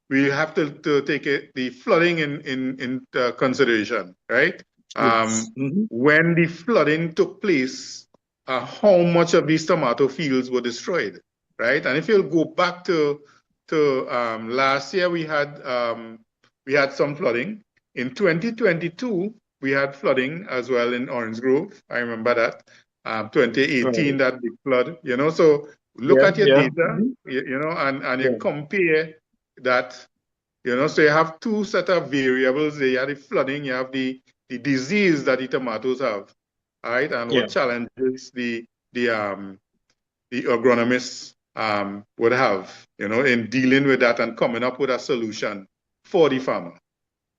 we have to take the flooding in consideration, right? When the flooding took place, how much of these tomato fields were destroyed, right? And if you'll go back to last year, we had some flooding. In 2022, we had flooding as well in Orange Grove. I remember that. 2018, that big flood. So look at your data, and you compare that. So you have two set of variables. You have the flooding, you have the disease that the tomatoes have, right? And what challenges the agronomists would have, in dealing with that and coming up with a solution for the farmer,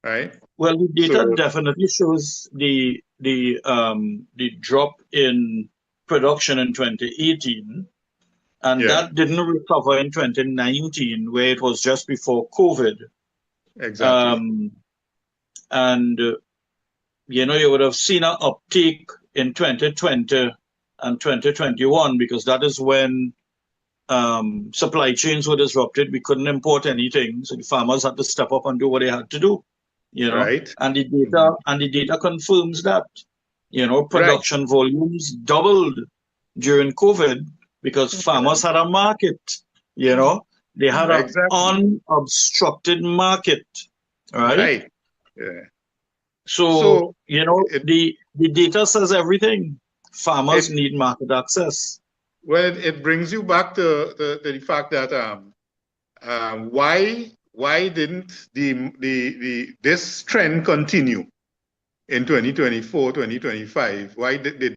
right? Well, the data definitely shows the drop in production in 2018, and that didn't recover in 2019, where it was just before COVID. Exactly. And you would have seen an uptake in 2020 and 2021, because that is when supply chains were disrupted. We couldn't import anything, so the farmers had to step up and do what they had to do. Right. And the data confirms that. Production volumes doubled during COVID because farmers had a market. They had an unobstructed market, right? Yeah. So the data says everything. Farmers need market access. Well, it brings you back to the fact that why didn't this trend continue in 2024, 2025? Why did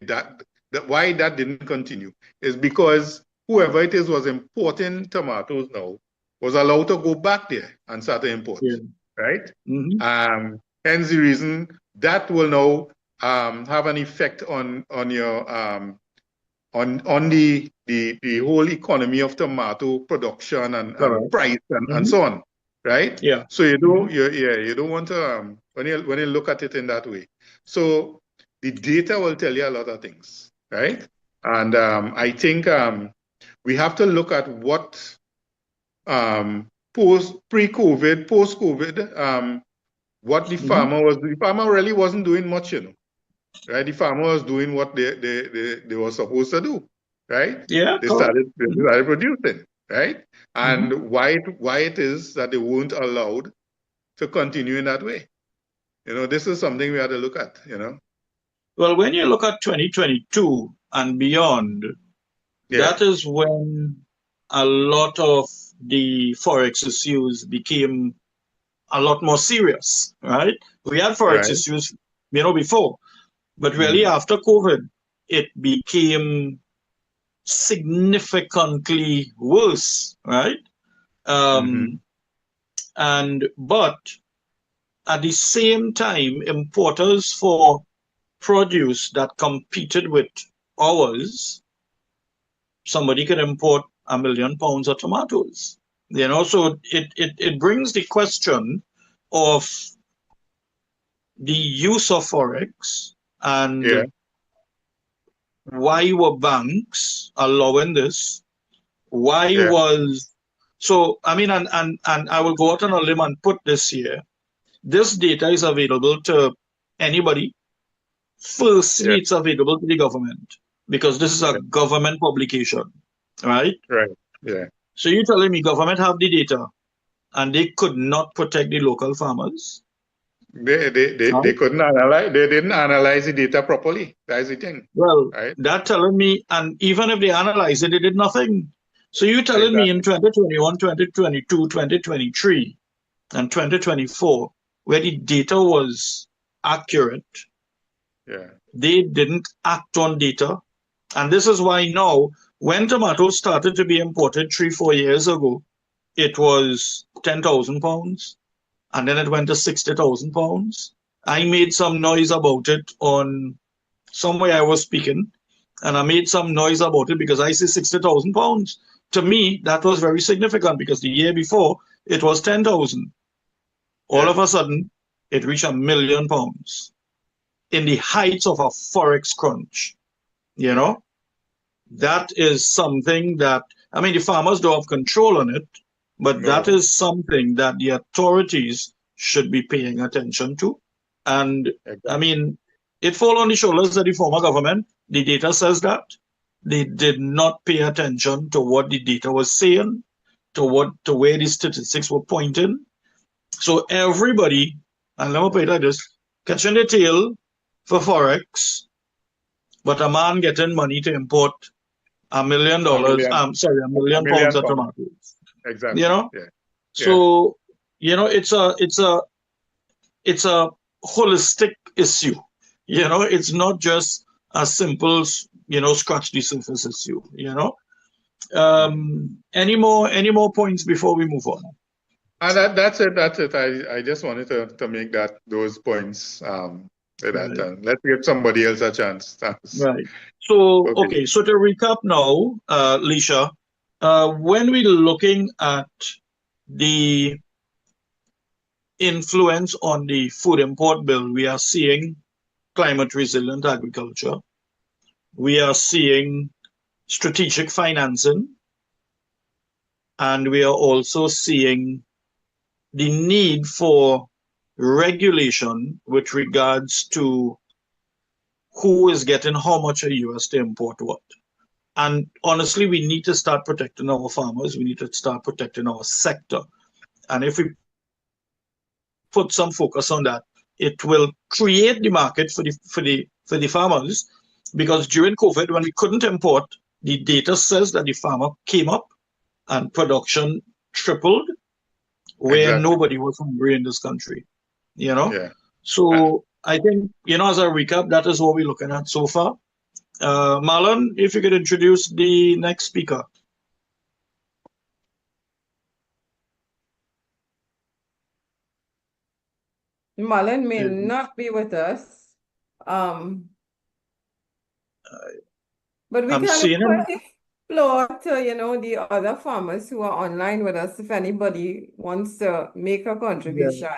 why that didn't continue is because whoever it is was importing tomatoes now was allowed to go back there and start to import, right? Hence the reason that will now have an effect on your on the whole economy of tomato production and price and so on, right? Yeah. So you don't want to when you look at it in that way. So the data will tell you a lot of things, right? And I think we have to look at what pre-COVID, post-COVID, what the farmer was doing. The farmer really wasn't doing much, right? The farmer was doing what they were supposed to do, right? Yeah. They started producing, right? And why it is that they weren't allowed to continue in that way. This is something we have to look at, Well, when you look at 2022 and beyond, that is when a lot of the Forex issues became a lot more serious, right? We had Forex issues, before, but really after COVID, it became significantly worse, right? But at the same time, importers for produce that competed with ours, somebody could import 1 million pounds of tomatoes. So it brings the question of the use of Forex and why were banks allowing this? Why was so? I mean, and I will go out on a limb and put this here. This data is available to anybody. Firstly, it's available to the government because this is a government publication, right? Right. Yeah. So you're telling me government have the data and they could not protect the local farmers? They couldn't analyze. They didn't analyze the data properly. That's the thing. Well, that telling me, and even if they analyze it, they did nothing. So you're telling me in 2021, 2022, 2023, and 2024, where the data was accurate, they didn't act on data. And this is why now, when tomatoes started to be imported 3-4 years ago, it was 10,000 pounds. And then it went to 60,000 pounds. I made some noise about it on somewhere I was speaking, and I made some noise about it because I see 60,000 pounds. To me, that was very significant because the year before it was 10,000. All of a sudden, it reached 1 million pounds in the heights of a Forex crunch. That is something that, I mean, the farmers don't have control on it, but that is something that the authorities should be paying attention to. And I mean, it falls on the shoulders of the former government. The data says that. They did not pay attention to what the data was saying, to where the statistics were pointing. So everybody, and let me put it like this, catching the tail for Forex, but a man getting money to import $1 million, 1 million pounds of tomatoes. Exactly. So it's a holistic issue. It's not just a simple scratch the surface issue. Any more points before we move on? That's it. I just wanted to make those points. Let's give somebody else a chance. Thanks. Right. So okay. So to recap now, Leisha, when we're looking at the influence on the food import bill, we are seeing climate resilient agriculture. We are seeing strategic financing. and we are also seeing the need for regulation with regards to who is getting how much a US to import what. And honestly, we need to start protecting our farmers. We need to start protecting our sector. And if we put some focus on that, it will create the market for the farmers. Because during COVID, when we couldn't import, the data says that the farmer came up and production tripled, where Exactly. nobody was hungry in this country. You know? Yeah. So I think, as a recap, that is what we're looking at so far. Marlon, if you could introduce the next speaker. Marlon may Yeah. not be with us. But we I'm can seeing him. open the floor to, the other farmers who are online with us. If anybody wants to make a contribution,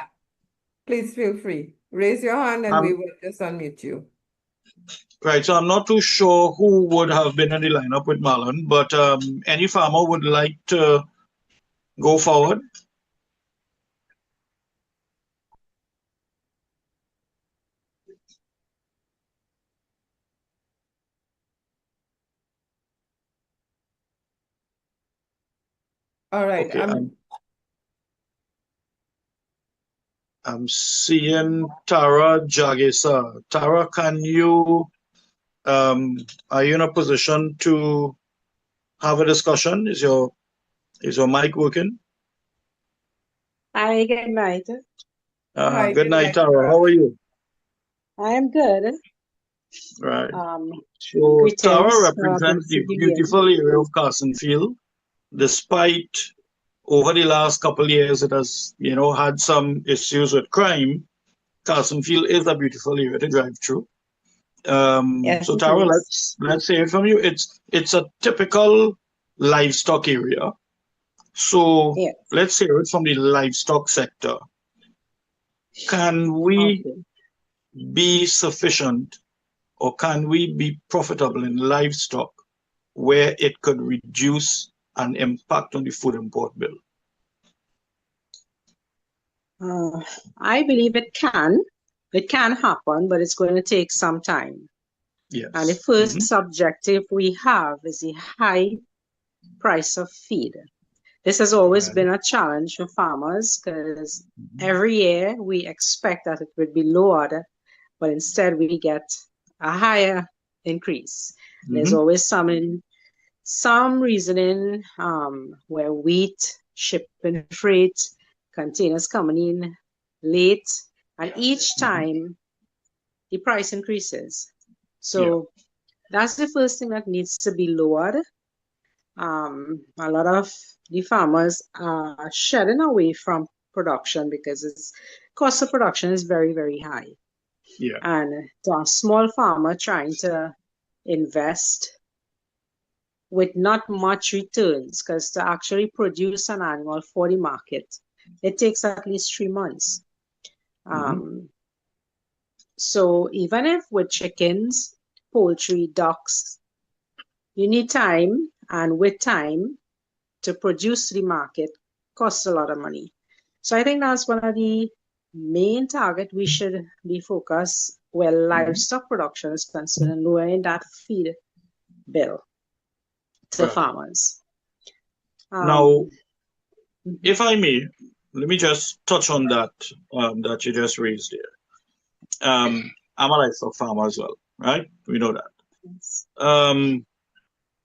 please feel free. Raise your hand and we will just unmute you. Right, so I'm not too sure who would have been in the lineup with Marlon, but any farmer would like to go forward? All right. Okay, I'm seeing Tara Jagesa. Tara, are you in a position to have a discussion? Is your mic working? Hi, good night. Hi, Good good night, night, Tara. Tara. How are you? I am good. Right. So Tara Greetings, represents the CBN. beautiful area of Carsonfield. Despite over the last couple of years, it has, had some issues with crime. Carsonfield is a beautiful area to drive through. Yes, So it Tara, is. let's hear it from you. It's a typical livestock area. So Yes. let's hear it from the livestock sector. Can we Okay. be sufficient, or can we be profitable in livestock where it could reduce an impact on the food import bill? I believe it can. It can happen, but it's going to take some time. Yes. And the first objective we have is the high price of feed. This has always been a challenge for farmers because every year we expect that it would be lowered, but instead we get a higher increase. There's always some reasoning where wheat, shipping freight, containers coming in late, and each time the price increases. So that's the first thing that needs to be lowered. A lot of the farmers are shedding away from production because its cost of production is very, very high. Yeah. And to a small farmer trying to invest with not much returns, because to actually produce an animal for the market, it takes at least 3 months. So even if with chickens, poultry, ducks, you need time, and with time to produce to the market costs a lot of money. So I think that's one of the main target we should be focused where livestock production is concerned, and lowering that feed bill to farmers. Now, if I may, let me just touch on that that you just raised there. I'm a livestock farmer as well, right? We know that. Yes.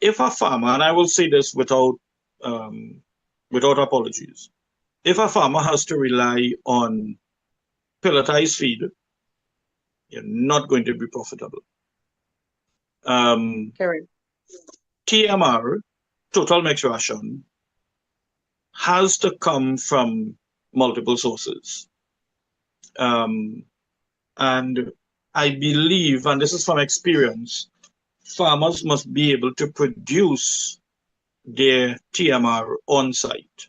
If a farmer, and I will say this without apologies, if a farmer has to rely on pelletized feed, you're not going to be profitable. Correct. TMR, total mixed ration, has to come from multiple sources. And I believe, and this is from experience, farmers must be able to produce their TMR on site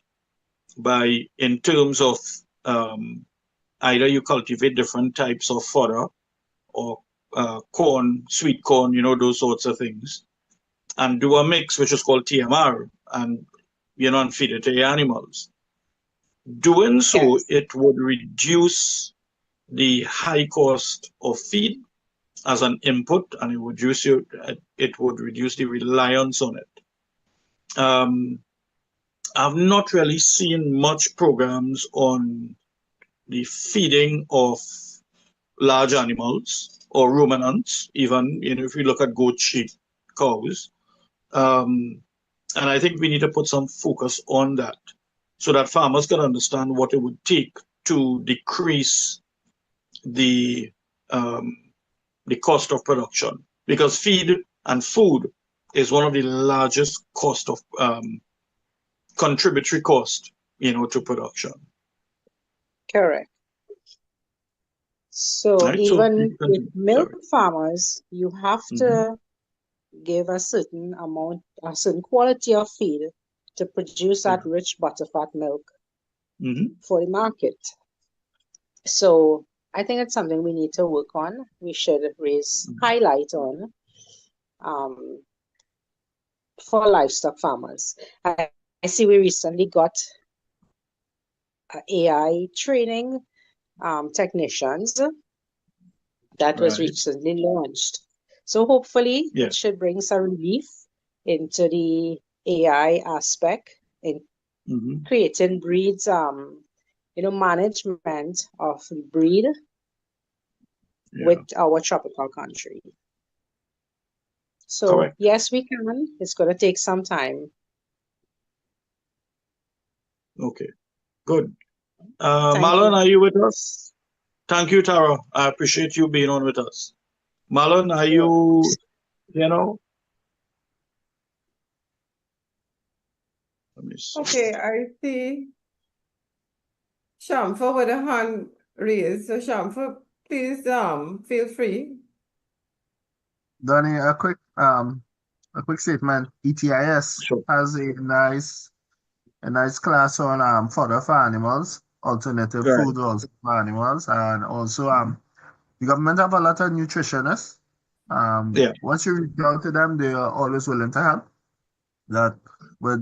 in terms of either you cultivate different types of fodder or corn, sweet corn, those sorts of things, and do a mix which is called TMR. And and feed it to your animals. Doing so, Yes. it would reduce the high cost of feed as an input, and it would reduce the reliance on it. I've not really seen much programs on the feeding of large animals or ruminants, even if you look at goat, sheep, cows. And I think we need to put some focus on that so that farmers can understand what it would take to decrease the cost of production, because feed and food is one of the largest cost of contributory cost, to production. Correct. So Right. So even with milk sorry. farmers, you have to give a certain amount, a certain quality of feed to produce that rich butterfat milk for the market. So I think it's something we need to work on. We should highlight on for livestock farmers. I see we recently got AI training technicians that was Right. recently launched. So hopefully Yeah. it should bring some relief into the AI aspect in creating breeds, management of the breed with our tropical country. So Correct. yes, we can. It's going to take some time. Okay, good. Thank Marlon, you. are you with us? Thank you, Tara. I appreciate you being on with us. Marlon, are you, let me see. Okay, I see Shamfa with a hand raised. So Shamfa, please feel free. Donnie, a quick statement. ETIS Sure. has a nice class on fodder for animals, alternative Right. food also for animals, and also the government have a lot of nutritionists. Yeah. Once you reach out to them, they are always willing to help.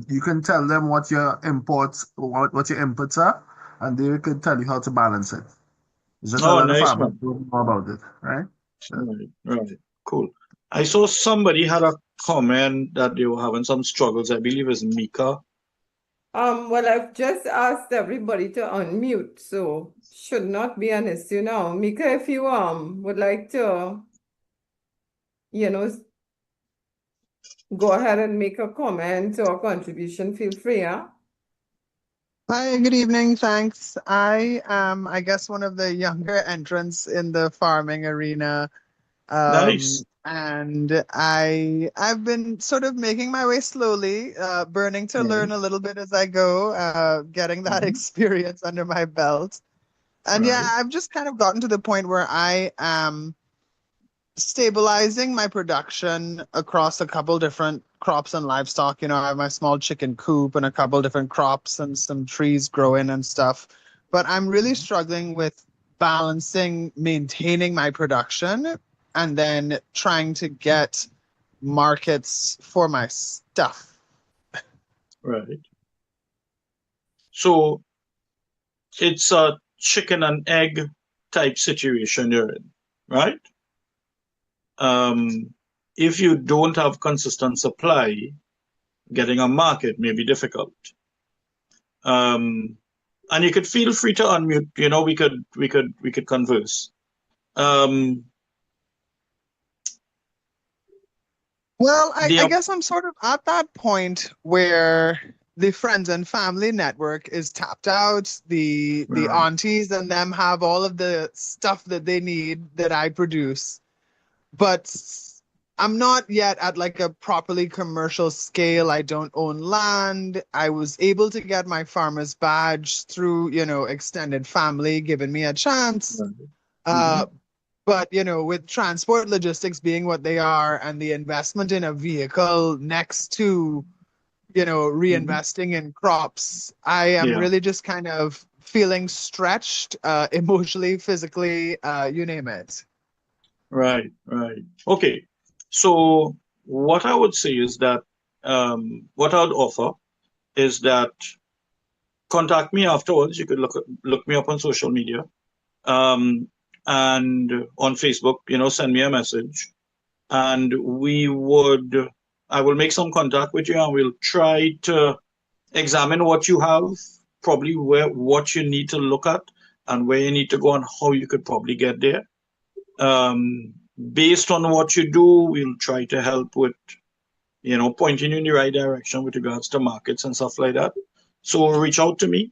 You can tell them what your inputs are, and they can tell you how to balance it. It's just a Oh, lot of nice, farmers man. don't know about it, right? Right. Cool. I saw somebody had a comment that they were having some struggles. I believe it's Mika. Well, I've just asked everybody to unmute, so should not be an issue now. Mika, if you would like to, go ahead and make a comment or contribution, feel free, huh? Hi, good evening. Thanks. I am, I guess, one of the younger entrants in the farming arena. Nice. And I've been sort of making my way slowly, burning to learn a little bit as I go, getting that experience under my belt. And yeah, Right. I've just kind of gotten to the point where I am stabilizing my production across a couple different crops and livestock. I have my small chicken coop and a couple different crops and some trees growing and stuff. But I'm really struggling with balancing, maintaining my production and then trying to get markets for my stuff. Right. So it's a chicken and egg type situation you're in, right? If you don't have consistent supply, getting a market may be difficult. And you could feel free to unmute. We could converse. Well, I guess I'm sort of at that point where the friends and family network is tapped out. The aunties and them have all of the stuff that they need that I produce. But I'm not yet at like a properly commercial scale. I don't own land. I was able to get my farmer's badge through, extended family giving me a chance. But, with transport logistics being what they are and the investment in a vehicle next to, reinvesting in crops, I am really just kind of feeling stretched emotionally, physically, you name it. Right. Okay. So what I would say is that what I would offer is that contact me afterwards. You could look me up on social media, and on Facebook. Send me a message, and I will make some contact with you, and we'll try to examine what you have, probably what you need to look at, and where you need to go, and how you could probably get there. Based on what you do, we'll try to help with, pointing you in the right direction with regards to markets and stuff like that. So reach out to me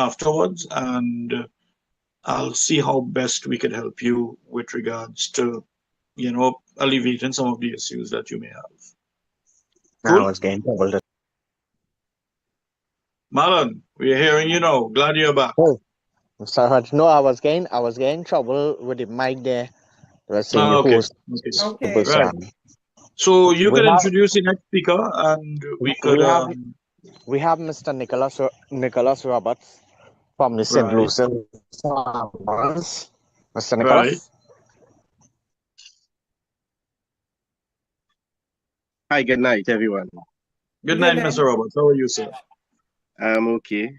afterwards, and I'll see how best we could help you with regards to, alleviating some of the issues that you may have. I was getting trouble. Marlon, we're hearing you now. Glad you're back. Oh, sorry. No, I was getting trouble with the mic there. I was saying the Okay. host. Okay. Was, Right. So you we could have- introduce the next speaker, and we could. We have Mr. Nicholas Roberts from the St. Right. Lucie Farmers. Mr. Nicholas. Right. Hi, good night, everyone. Good night, Mr. Roberts. How are you, sir? I'm okay.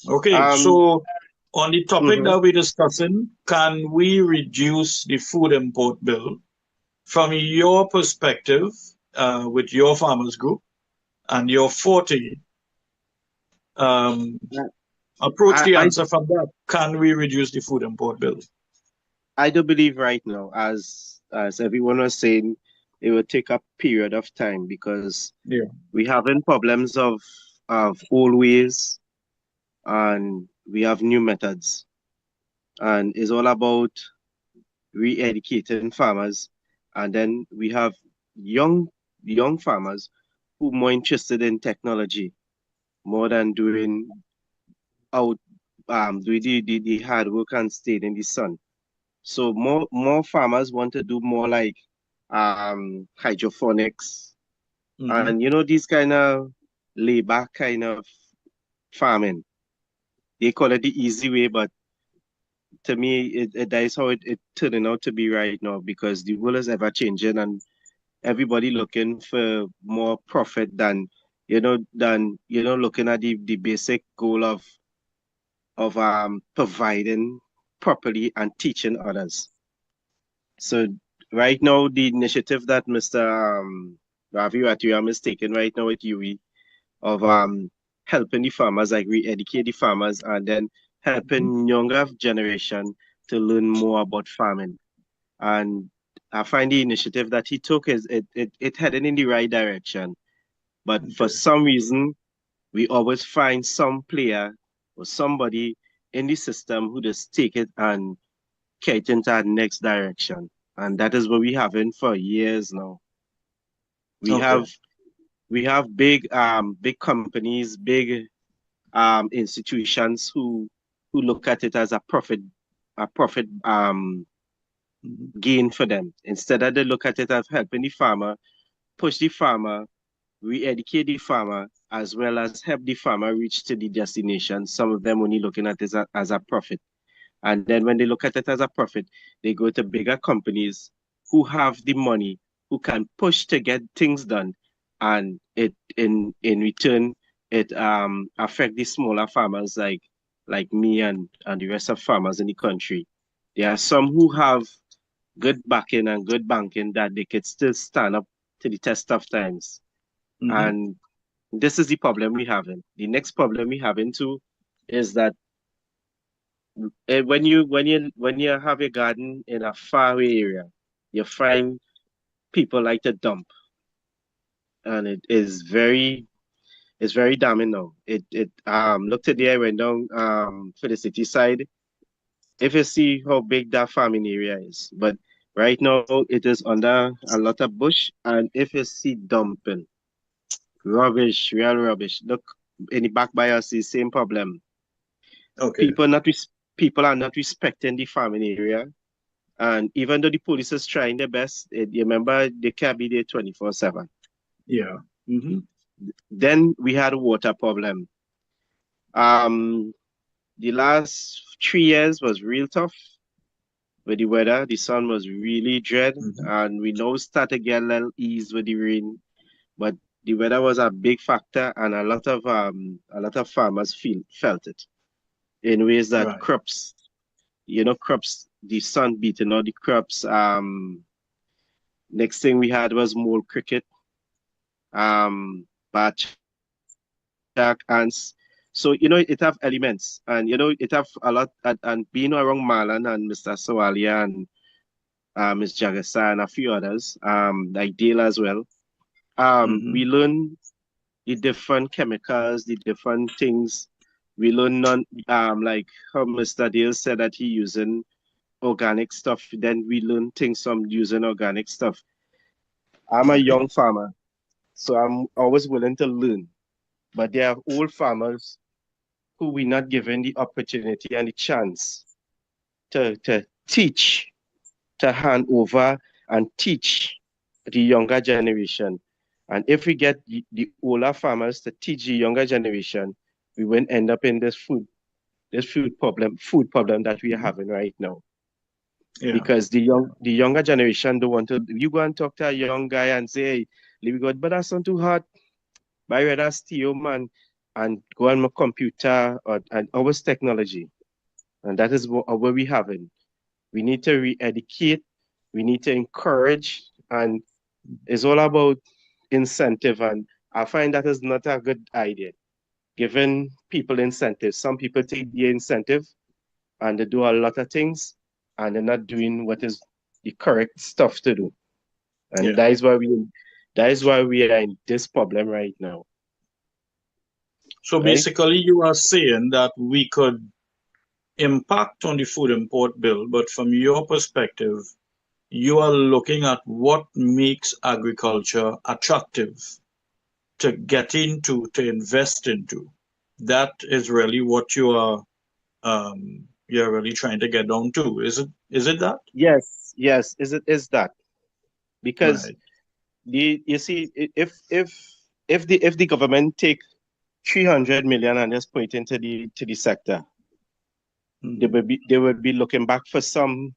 Okay, so on the topic that we're discussing, can we reduce the food import bill? From your perspective, with your farmers group and your 40, approach the answer from that. Can we reduce the food import bill? I do believe right now, as everyone was saying, it will take a period of time because we having problems of old ways and we have new methods. And it's all about re-educating farmers. And then we have young farmers who are more interested in technology more than doing the hard work and staying in the sun. So more farmers want to do more like hydroponics and these kind of labor kind of farming. They call it the easy way, but to me that is how it turning out to be right now, because the world is ever changing and everybody looking for more profit than looking at the basic goal of providing properly and teaching others. So right now, the initiative that Mr. Ravi Raturam is taking right now with UWI of helping the farmers, like re-educate the farmers, and then helping younger generation to learn more about farming. And I find the initiative that he took is it heading in the right direction. But for some reason, we always find some player or somebody in the system who just take it and carry it into the next direction. And that is what we having for years now. We have big companies, big institutions who look at it as a profit gain for them. Instead of they look at it as helping the farmer, push the farmer, re-educate the farmer, as well as help the farmer reach to the destination. Some of them only looking at it as a profit. And then when they look at it as a profit, they go to bigger companies who have the money, who can push to get things done. And it in return, it affect the smaller farmers like me and the rest of farmers in the country. There are some who have good backing and good banking that they could still stand up to the test of times. And this is the problem we have. The next problem we have too is that when you have a garden in a faraway area, you find people like to dump, and it's very damning now. Look today, I went down for the city side. If you see how big that farming area is, but right now it is under a lot of bush, and if you see dumping, rubbish, real rubbish. Look in the back by us, the same problem. Okay. People are not respecting the farming area, and even though the police is trying their best, you remember they can't be there 24/7. Yeah. Then we had a water problem. The last 3 years was real tough with the weather. The sun was really dread, and we now start to get a little ease with the rain. But The weather was a big factor, and a lot of farmers felt it in ways that Right. crops, the sun beating all the crops. Next thing we had was mole cricket, batch ants. So, it have elements, and, it have a lot, and being around Marlon and Mr. Sawalia and Ms. Jagasa and a few others, like Dale as well. We learn the different chemicals, the different things. We learn like how Mr. Dale said that he using organic stuff. Then we learn things from using organic stuff. I'm a young farmer, so I'm always willing to learn. But there are old farmers who we're not given the opportunity and the chance to teach, to hand over and teach the younger generation. And if we get the older farmers to teach the younger generation, we won't end up in this food problem that we are having right now. Yeah. Because the younger generation don't want to. You go and talk to a young guy and say, "Hey, leave God, but that's not too hard. Buy rather steel man and go on my computer and always technology." And that is what we having. We need to re-educate. We need to encourage, and it's all about incentive. And I find that is not a good idea. Giving people incentives. Some people take the incentive and they do a lot of things and they're not doing what is the correct stuff to do. And that is why we are in this problem right now. So basically you are saying that we could impact on the food import bill, but from your perspective, you are looking at what makes agriculture attractive to get into, to invest into. That is really what you are you're really trying to get down to. Is it that? Yes, is that. Because Right. you see, if the government take 300 million and just put it into the sector, they would be looking back for some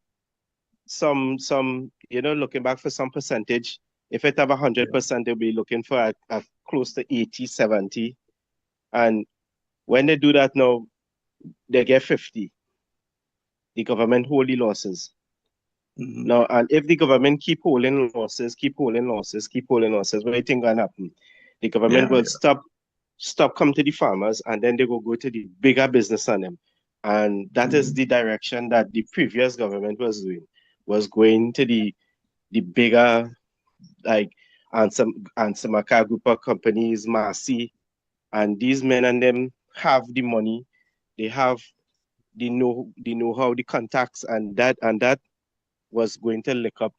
looking back for some percentage. If it have 100%, they'll be looking for a close to 80, 70. And when they do that now, they get 50. The government hold the losses. Now, and if the government keep holding losses, what do you think gonna happen? The government will stop come to the farmers, and then they will go to the bigger business on them. And that is the direction that the previous government was doing, was going to the bigger, like Ansamaka group of companies, Marcy, and these men and them have the money, they have the know-how, the contacts, and that was going to lick up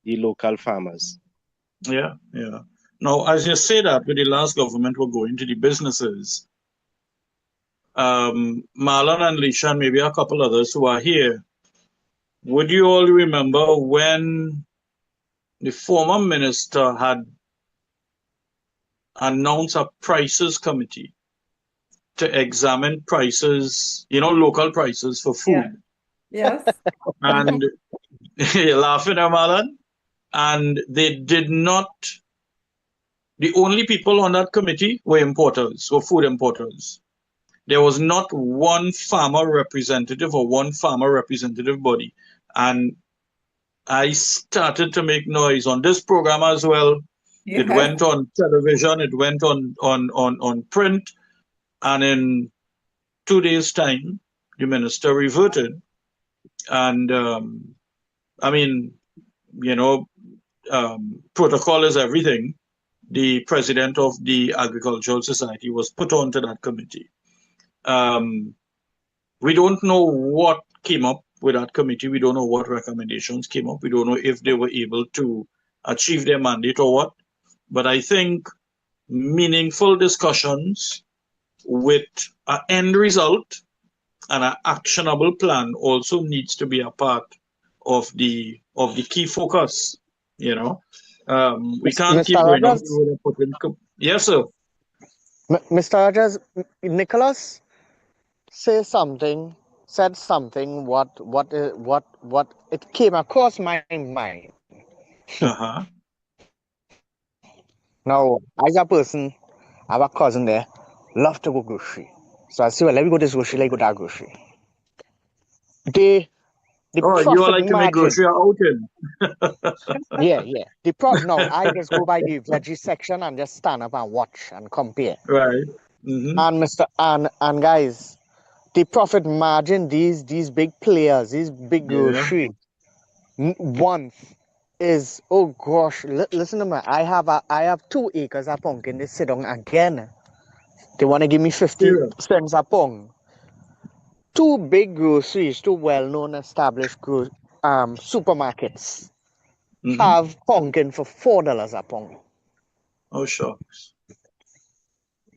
the local farmers. Yeah. Now, as you say that, with the last government were going to the businesses, Marlon and Lisha, and maybe a couple others who are here, would you all remember when the former minister had announced a prices committee to examine prices, local prices for food? Yes. And you're laughing at Marlon? And they did not, the only people on that committee were importers, were food importers. There was not one farmer representative or one farmer representative body. And I started to make noise on this program as well. It went on television, it went on print, and in 2 days' time, the minister reverted. And protocol is everything. The president of the Agricultural Society was put onto that committee. We don't know what came up with that committee. We don't know what recommendations came up. We don't know if they were able to achieve their mandate or what. But I think meaningful discussions with an end result and an actionable plan also needs to be a part of the key focus. We can't keep going on. Yes, sir. Mr. Rajas, Nicholas said something. What it came across my mind. Now, as a person, I have a cousin there, love to go grocery. So I say, well, let me go to this grocery, let me go to that grocery. The Oh, you all profit like to make margin, grocery outing. yeah. No, I just go by the veggie section and just stand up and watch and compare. Right. Mm-hmm. And guys, the profit margin, these big players, these big Yeah. grocery, one is, oh gosh, listen to me. I have 2 acres of pumpkin. They sit down again. They want to give me 50 Serious. cents a pound. Two big groceries, two well-known established supermarkets Mm-hmm. have pumpkin for $4 a pound. Oh, shucks.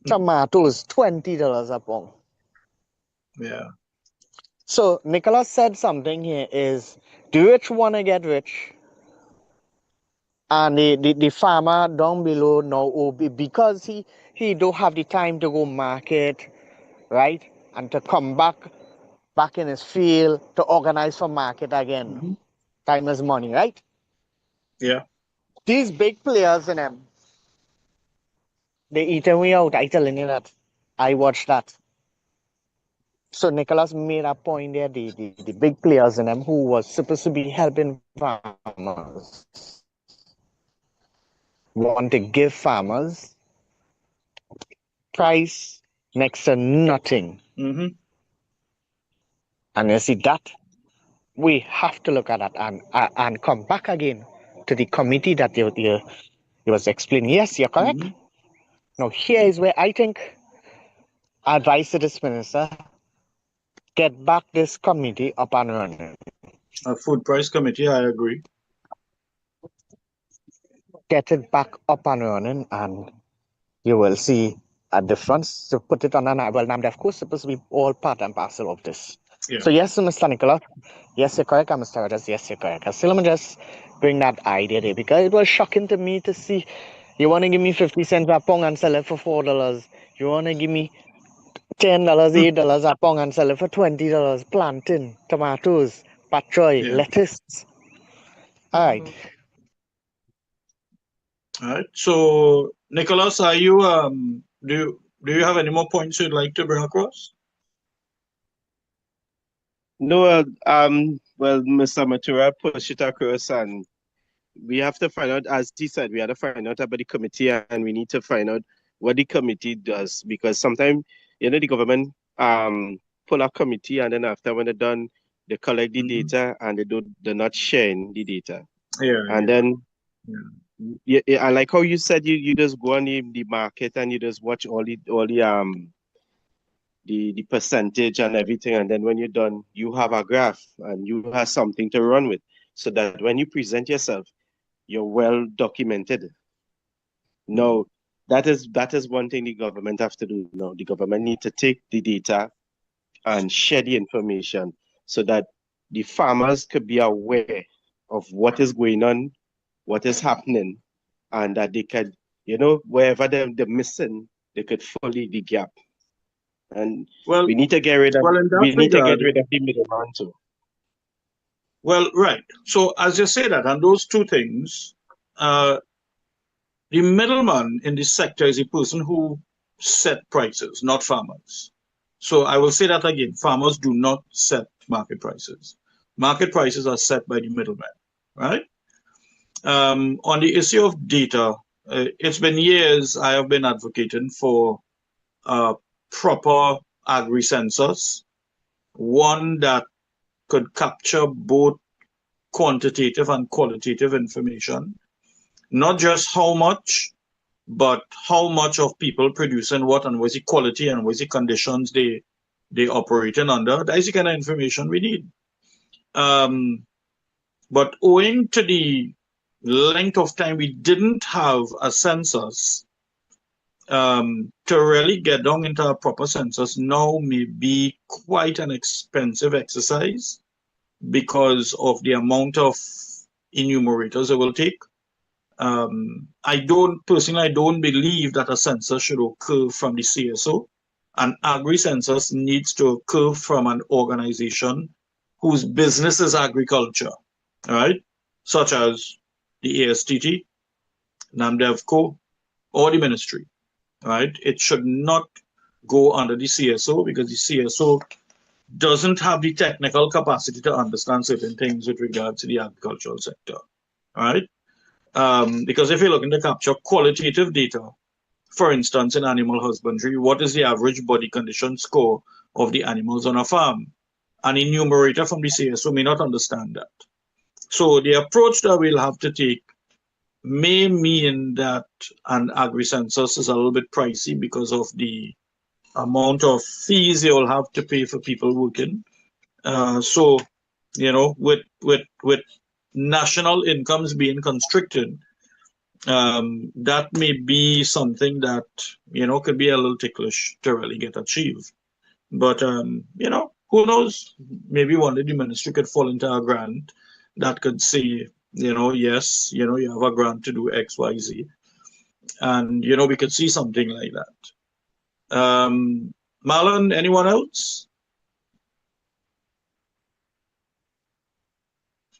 Tomatoes, $20 a pound. Yeah. So Nicholas said something here is the rich want to get rich, and the farmer down below now, because he don't have the time to go market, right, and to come back in his field to organize for market again. Mm-hmm. Time is money, right? Yeah. These big players in them, they eating me out. I telling you that. I watched that. So Nicholas made a point there, the big players in them who was supposed to be helping farmers want to give farmers price next to nothing. Mm-hmm. And you see that, we have to look at that and come back again to the committee that you was explaining. Yes, you're correct. Mm-hmm. Now here is where I think advice to this minister, get back this committee up and running. A food price committee, I agree. Get it back up and running, and you will see a difference. To put it on an well, of course, supposed to be all part and parcel of this. Yeah. So yes, Mr. Nicola, yes, you're correct. I'm Mr. Rogers. Yes, you're correct. I still want to just bring that idea there because it was shocking to me to see you want to give me 50 cents a pound and sell it for $4. You want to give me $10, $8 a pound and sell it for $20. Plantain, tomatoes, patroy, Yeah. lettuce. All right. All right. So, Nicholas, are you do you have any more points you'd like to bring across? No, well, Mr. Matura pushed it across, and we have to find out, as he said, we have to find out about the committee, and we need to find out what the committee does, because sometimes, the government pull a committee, and then after when they're done, they collect the data, and they're not sharing the data. Yeah. And then, I like how you said you just go on the market and you just watch all the percentage and everything, and then when you're done, you have a graph and you have something to run with, so that when you present yourself, you're well documented. No, that is one thing the government have to do now. The government need to take the data and share the information so that the farmers could be aware of what is going on, what is happening, and that they could, wherever they're missing, they could fill the gap. And we need to get rid of the middleman too. Well, right. So as you say that, and those two things, the middleman in this sector is a person who set prices, not farmers. So I will say that again, farmers do not set market prices. Market prices are set by the middleman, right? On the issue of data, it's been years I have been advocating for proper agri-census, one that could capture both quantitative and qualitative information, not just how much, but how much of people producing what, and what's the quality and what's the conditions they operating under. That is the kind of information we need. But owing to the length of time we didn't have a census, to really get down into a proper census now may be quite an expensive exercise because of the amount of enumerators it will take. I don't believe that a census should occur from the CSO. An agri-census needs to occur from an organization whose business is agriculture, all right? Such as the ASTT, NAMDEVCO, or the ministry, right? It should not go under the CSO because the CSO doesn't have the technical capacity to understand certain things with regard to the agricultural sector, right? Because if you're looking to capture qualitative data, for instance, in animal husbandry, what is the average body condition score of the animals on a farm? An enumerator from the CSO may not understand that. So the approach that we'll have to take may mean that an agri-census is a little bit pricey because of the amount of fees you'll have to pay for people working. So, you know, with national incomes being constricted, that may be something that, you know, could be a little ticklish to really get achieved. But, you know, who knows? Maybe one day the ministry could fall into a grant that could say, you know, yes, you know, you have a grant to do X, Y, Z. And, you know, we could see something like that. Marlon, anyone else?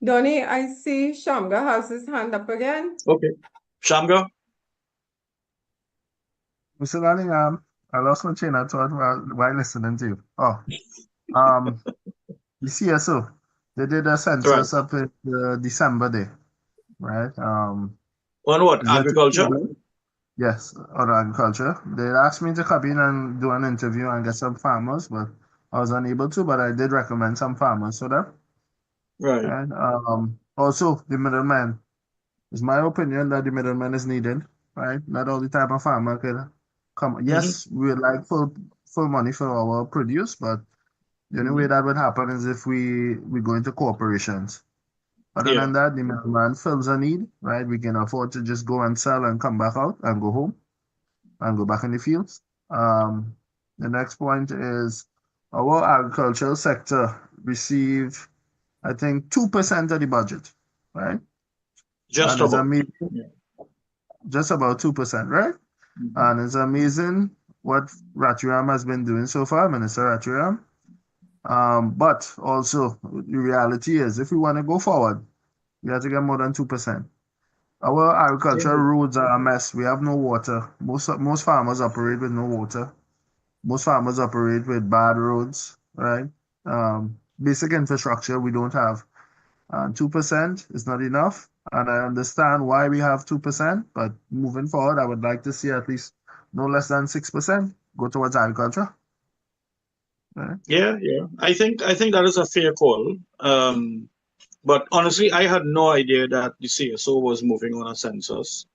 Donnie, I see Shamga has his hand up again. Okay. Shamga? Mr. Lanning, I lost my train of thought while listening to you. Oh, the CSO, they did a census up in December day, right? On what? Agriculture? Yes, on agriculture. They asked me to come in and do an interview and get some farmers, but I was unable to, but I did recommend some farmers to them. Right. And also the middleman. It's my opinion that the middleman is needed, right? Not all the time a farmer can come. Yes, we would like full money for our produce, but the only way that would happen is if we go into corporations. Other than that, the middleman fills a need, right? We can afford to just go and sell and come back out and go home and go back in the fields. The next point is our agricultural sector receive, I think, 2% of the budget, right? Just about. Just about 2%, right? And it's amazing what Rathiram has been doing so far, Minister Rathiram. But also, the reality is, if we want to go forward, we have to get more than 2%. Our agricultural roads are a mess. We have no water. Most farmers operate with no water. Most farmers operate with bad roads, right? Basic infrastructure we don't have. 2% is not enough. And I understand why we have 2%, but moving forward, I would like to see at least no less than 6% go towards agriculture. Right? Yeah. I think that is a fair call. But honestly, I had no idea that the CSO was moving on a census.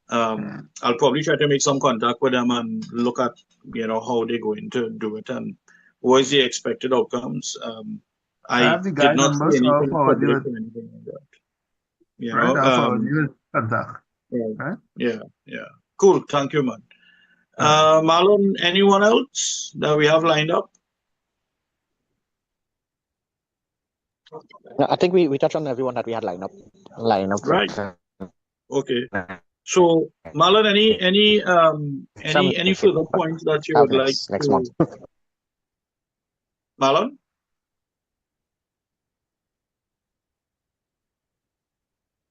I'll probably try to make some contact with them and look at, you know, how they're going to do it and what is the expected outcomes. I did not see anything public or anything like that. You know, contact. Right? Yeah. Cool. Thank you, man. Marlon, anyone else that we have lined up? No, I think we touched on everyone that we had lined up. Right. Okay. So, Marlon, any further points that you would like next month? Marlon?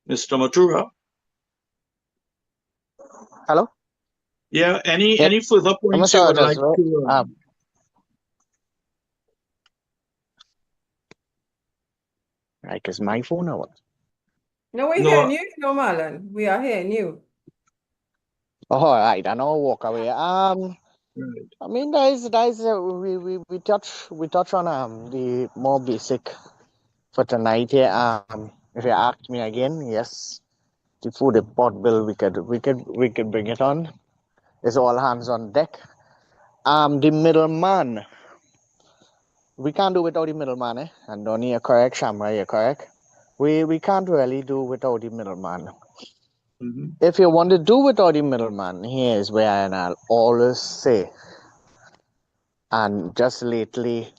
Mr. Matura? Hello? Yeah, any further points you would like to... Like, is my phone or what? No, we're hearing you, no, Marlon. We are hearing you. Oh, all right. I know. Walk away. I mean, we touch on the more basic for tonight here. If you ask me again, yes, the food import bill we could bring it on. It's all hands on deck. The middleman. We can't do without the middleman, eh? And Donnie, you're correct. Shamra, you're correct. We can't really do without the middleman. If you want to do without the middleman, here's where I'll always say, and just lately,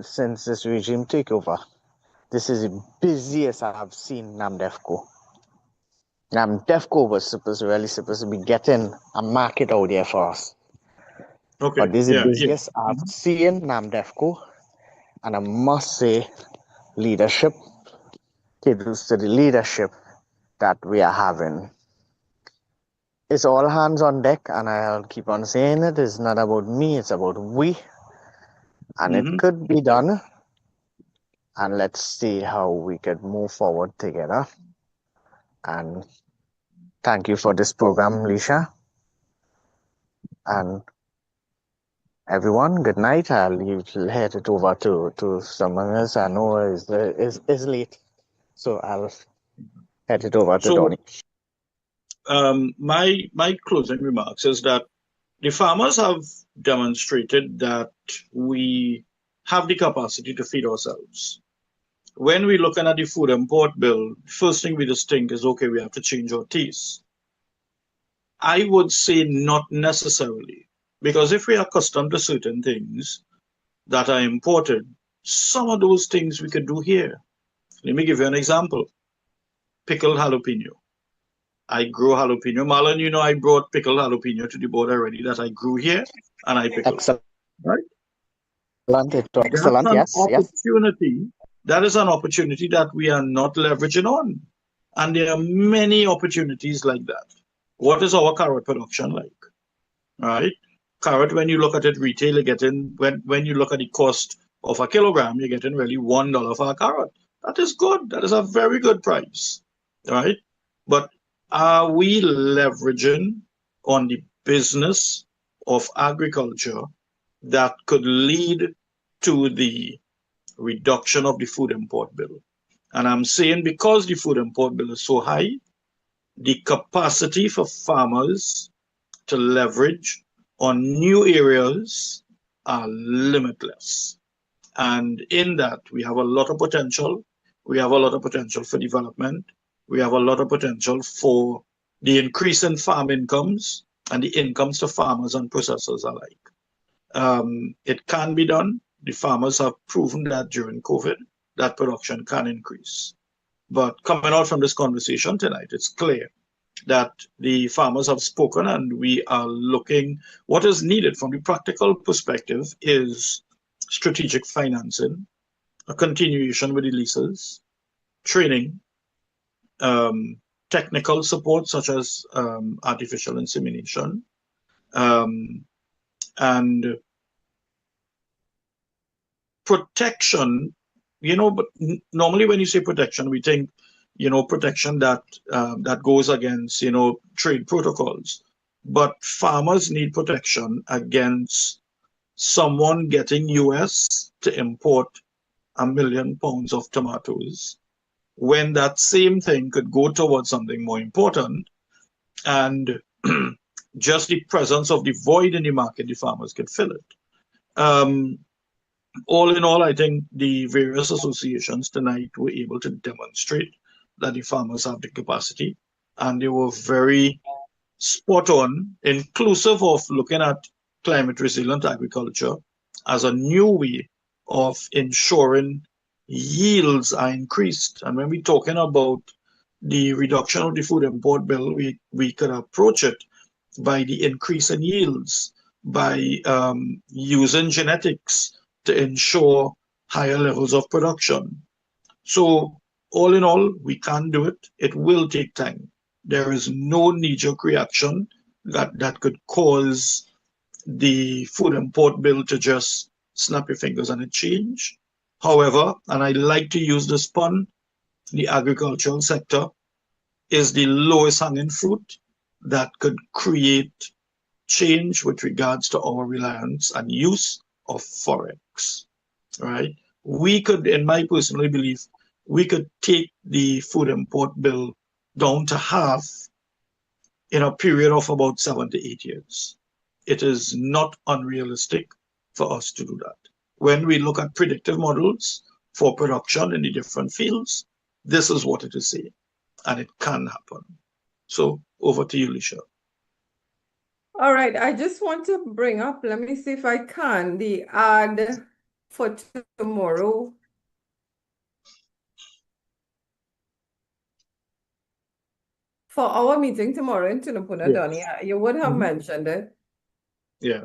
since this regime took over, this is the busiest I have seen NAMDEFCO. NAMDEFCO was supposed to be getting a market out there for us. Okay. But this is the busiest I've seen NAMDEFCO. And I must say, leadership, kudos to the leadership that we are having. it's all hands on deck, and I'll keep on saying it. It's not about me, it's about we. And it could be done. And let's see how we could move forward together. And thank you for this program, Lisha. And everyone, good night. I'll head it over to someone else. I know is late, so I'll head it over to Donnie. My closing remarks is that the farmers have demonstrated that we have the capacity to feed ourselves. When we're looking at the food import bill, first thing we just think is, okay, we have to change our taste. I would say not necessarily, because if we are accustomed to certain things that are imported, some of those things we could do here. Let me give you an example. Pickled jalapeno. I grow jalapeno. Marlon, you know, I brought pickled jalapeno to the board already that I grew here and I pickled. Excellent. Right? Excellent. Yes. Opportunity. That is an opportunity that we are not leveraging on. And there are many opportunities like that. What is our carrot production like? Right? Carrot, when you look at it retail, you're getting, when you look at the cost of a kilogram, you're getting really $1 for a carrot. That is good. That is a very good price. Right? But are we leveraging on the business of agriculture that could lead to the reduction of the food import bill? And I'm saying because the food import bill is so high, the capacity for farmers to leverage on new areas are limitless. And in that, we have a lot of potential. We have a lot of potential for development. We have a lot of potential for the increase in farm incomes and the incomes to farmers and processors alike. It can be done. The farmers have proven that during COVID, that production can increase. But coming out from this conversation tonight, it's clear that the farmers have spoken and we are looking, what is needed from the practical perspective is strategic financing, a continuation with the leases, training, technical support such as artificial insemination, and protection. You know, but normally when you say protection, we think, you know, protection that that goes against, you know, trade protocols. But farmers need protection against someone getting US to import 1 million pounds of tomatoes when that same thing could go towards something more important, and just the presence of the void in the market, the farmers could fill it. All in all, I think the various associations tonight were able to demonstrate that the farmers have the capacity, and they were very spot on, inclusive of looking at climate resilient agriculture as a new way of ensuring yields are increased. And when we're talking about the reduction of the food import bill, we could approach it by the increase in yields, by using genetics to ensure higher levels of production. So all in all, we can do it. It will take time. There is no knee-jerk reaction that could cause the food import bill to just snap your fingers and it change. However, and I like to use this pun, the agricultural sector is the lowest hanging fruit that could create change with regards to our reliance and use of Forex, right? We could, in my personal belief, we could take the food import bill down to half in a period of about 7 to 8 years. It is not unrealistic for us to do that. When we look at predictive models for production in the different fields, this is what it is saying, and it can happen. So over to you, Lisha. All right, I just want to bring up, let me see if I can, the ad for tomorrow. For our meeting tomorrow in Tunapuna, Yes. Donnie, you would have mentioned it. Yeah.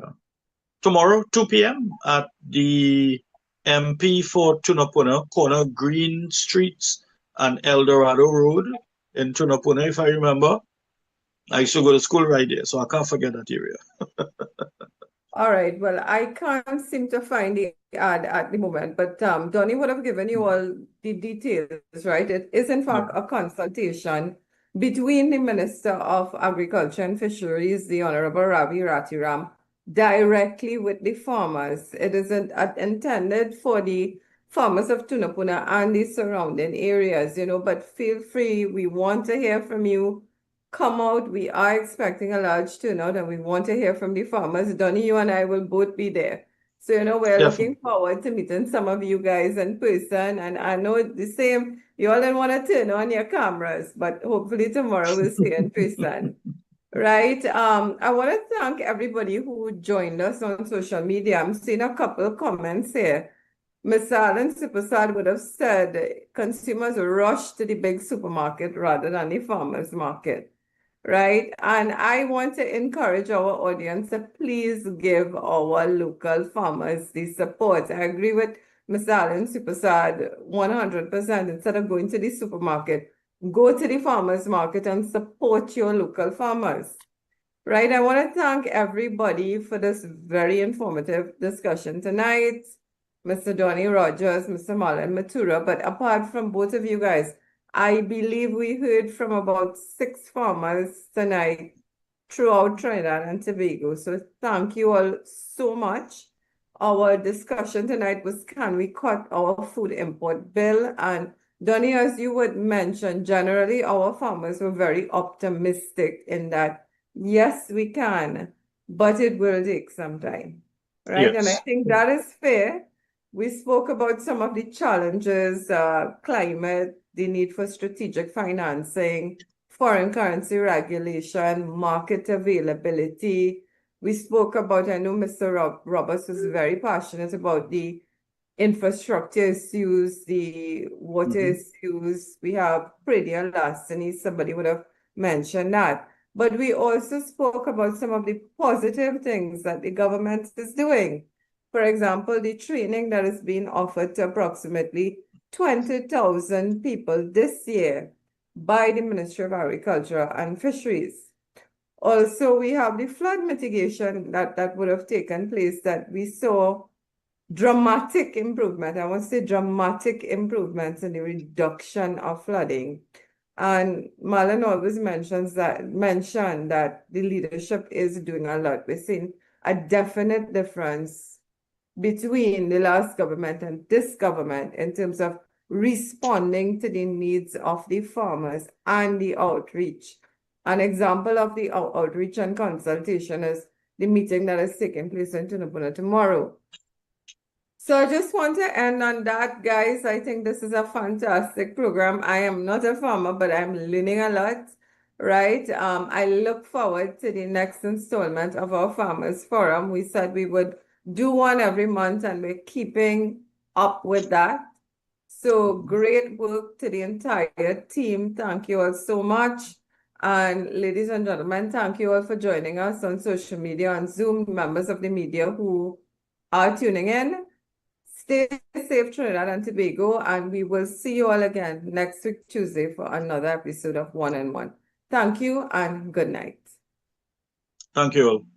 Tomorrow, 2 p.m. at the MP for Tunapuna, corner Green Streets and El Dorado Road in Tunapuna, if I remember. I used to go to school right there, so I can't forget that area. All right. Well, I can't seem to find the ad at the moment, but Donnie would have given you all the details, right? It is, in fact, a consultation between the Minister of Agriculture and Fisheries, the Honorable Ravi Ratiram, directly with the farmers. It is intended for the farmers of Tunapuna and the surrounding areas, but feel free. We want to hear from you. Come out. We are expecting a large turnout and we want to hear from the farmers. Donnie, you and I will both be there. So, we're looking forward to meeting some of you guys in person. And I know it's the same. You all didn't want to turn on your cameras, but hopefully tomorrow we'll see you in person. Right. I want to thank everybody who joined us on social media. I'm seeing a couple of comments here. Mr. Alan Supersad would have said consumers rush to the big supermarket rather than the farmers market. Right. And I want to encourage our audience to please give our local farmers the support. I agree with Mr. Alan Supersad 100%. Instead of going to the supermarket, go to the farmers market and support your local farmers. Right. I want to thank everybody for this very informative discussion tonight. Mr. Donnie Rogers, Mr. Marlon Matura. But apart from both of you guys, I believe we heard from about 6 farmers tonight throughout Trinidad and Tobago. So thank you all so much. Our discussion tonight was, can we cut our food import bill? And Donnie, as you would mention, generally our farmers were very optimistic in that, yes, we can, but it will take some time, right? Yes. And I think that is fair. We spoke about some of the challenges, climate, the need for strategic financing, foreign currency regulation, market availability. We spoke about, I know Mr. Roberts was very passionate about the infrastructure issues, the water issues. We have perennial larceny, somebody would have mentioned that. But we also spoke about some of the positive things that the government is doing. For example, the training that is being offered to approximately 20,000 people this year by the Ministry of Agriculture and Fisheries. Also, we have the flood mitigation that would have taken place that we saw dramatic improvement. I want to say dramatic improvements in the reduction of flooding. And Marlon always mentioned that the leadership is doing a lot. We're seeing a definite difference between the last government and this government in terms of responding to the needs of the farmers and the outreach. An example of the outreach and consultation is the meeting that is taking place in Tunapuna tomorrow. So I just want to end on that, guys. I think this is a fantastic program. I am not a farmer, but I'm learning a lot, right? I look forward to the next installment of our Farmers Forum. We said we would do one every month, and we're keeping up with that. So great work to the entire team. Thank you all so much. And ladies and gentlemen, thank you all for joining us on social media and Zoom, members of the media who are tuning in. Stay safe, Trinidad and Tobago, and we will see you all again next week, Tuesday, for another episode of One on One. Thank you and good night. Thank you all.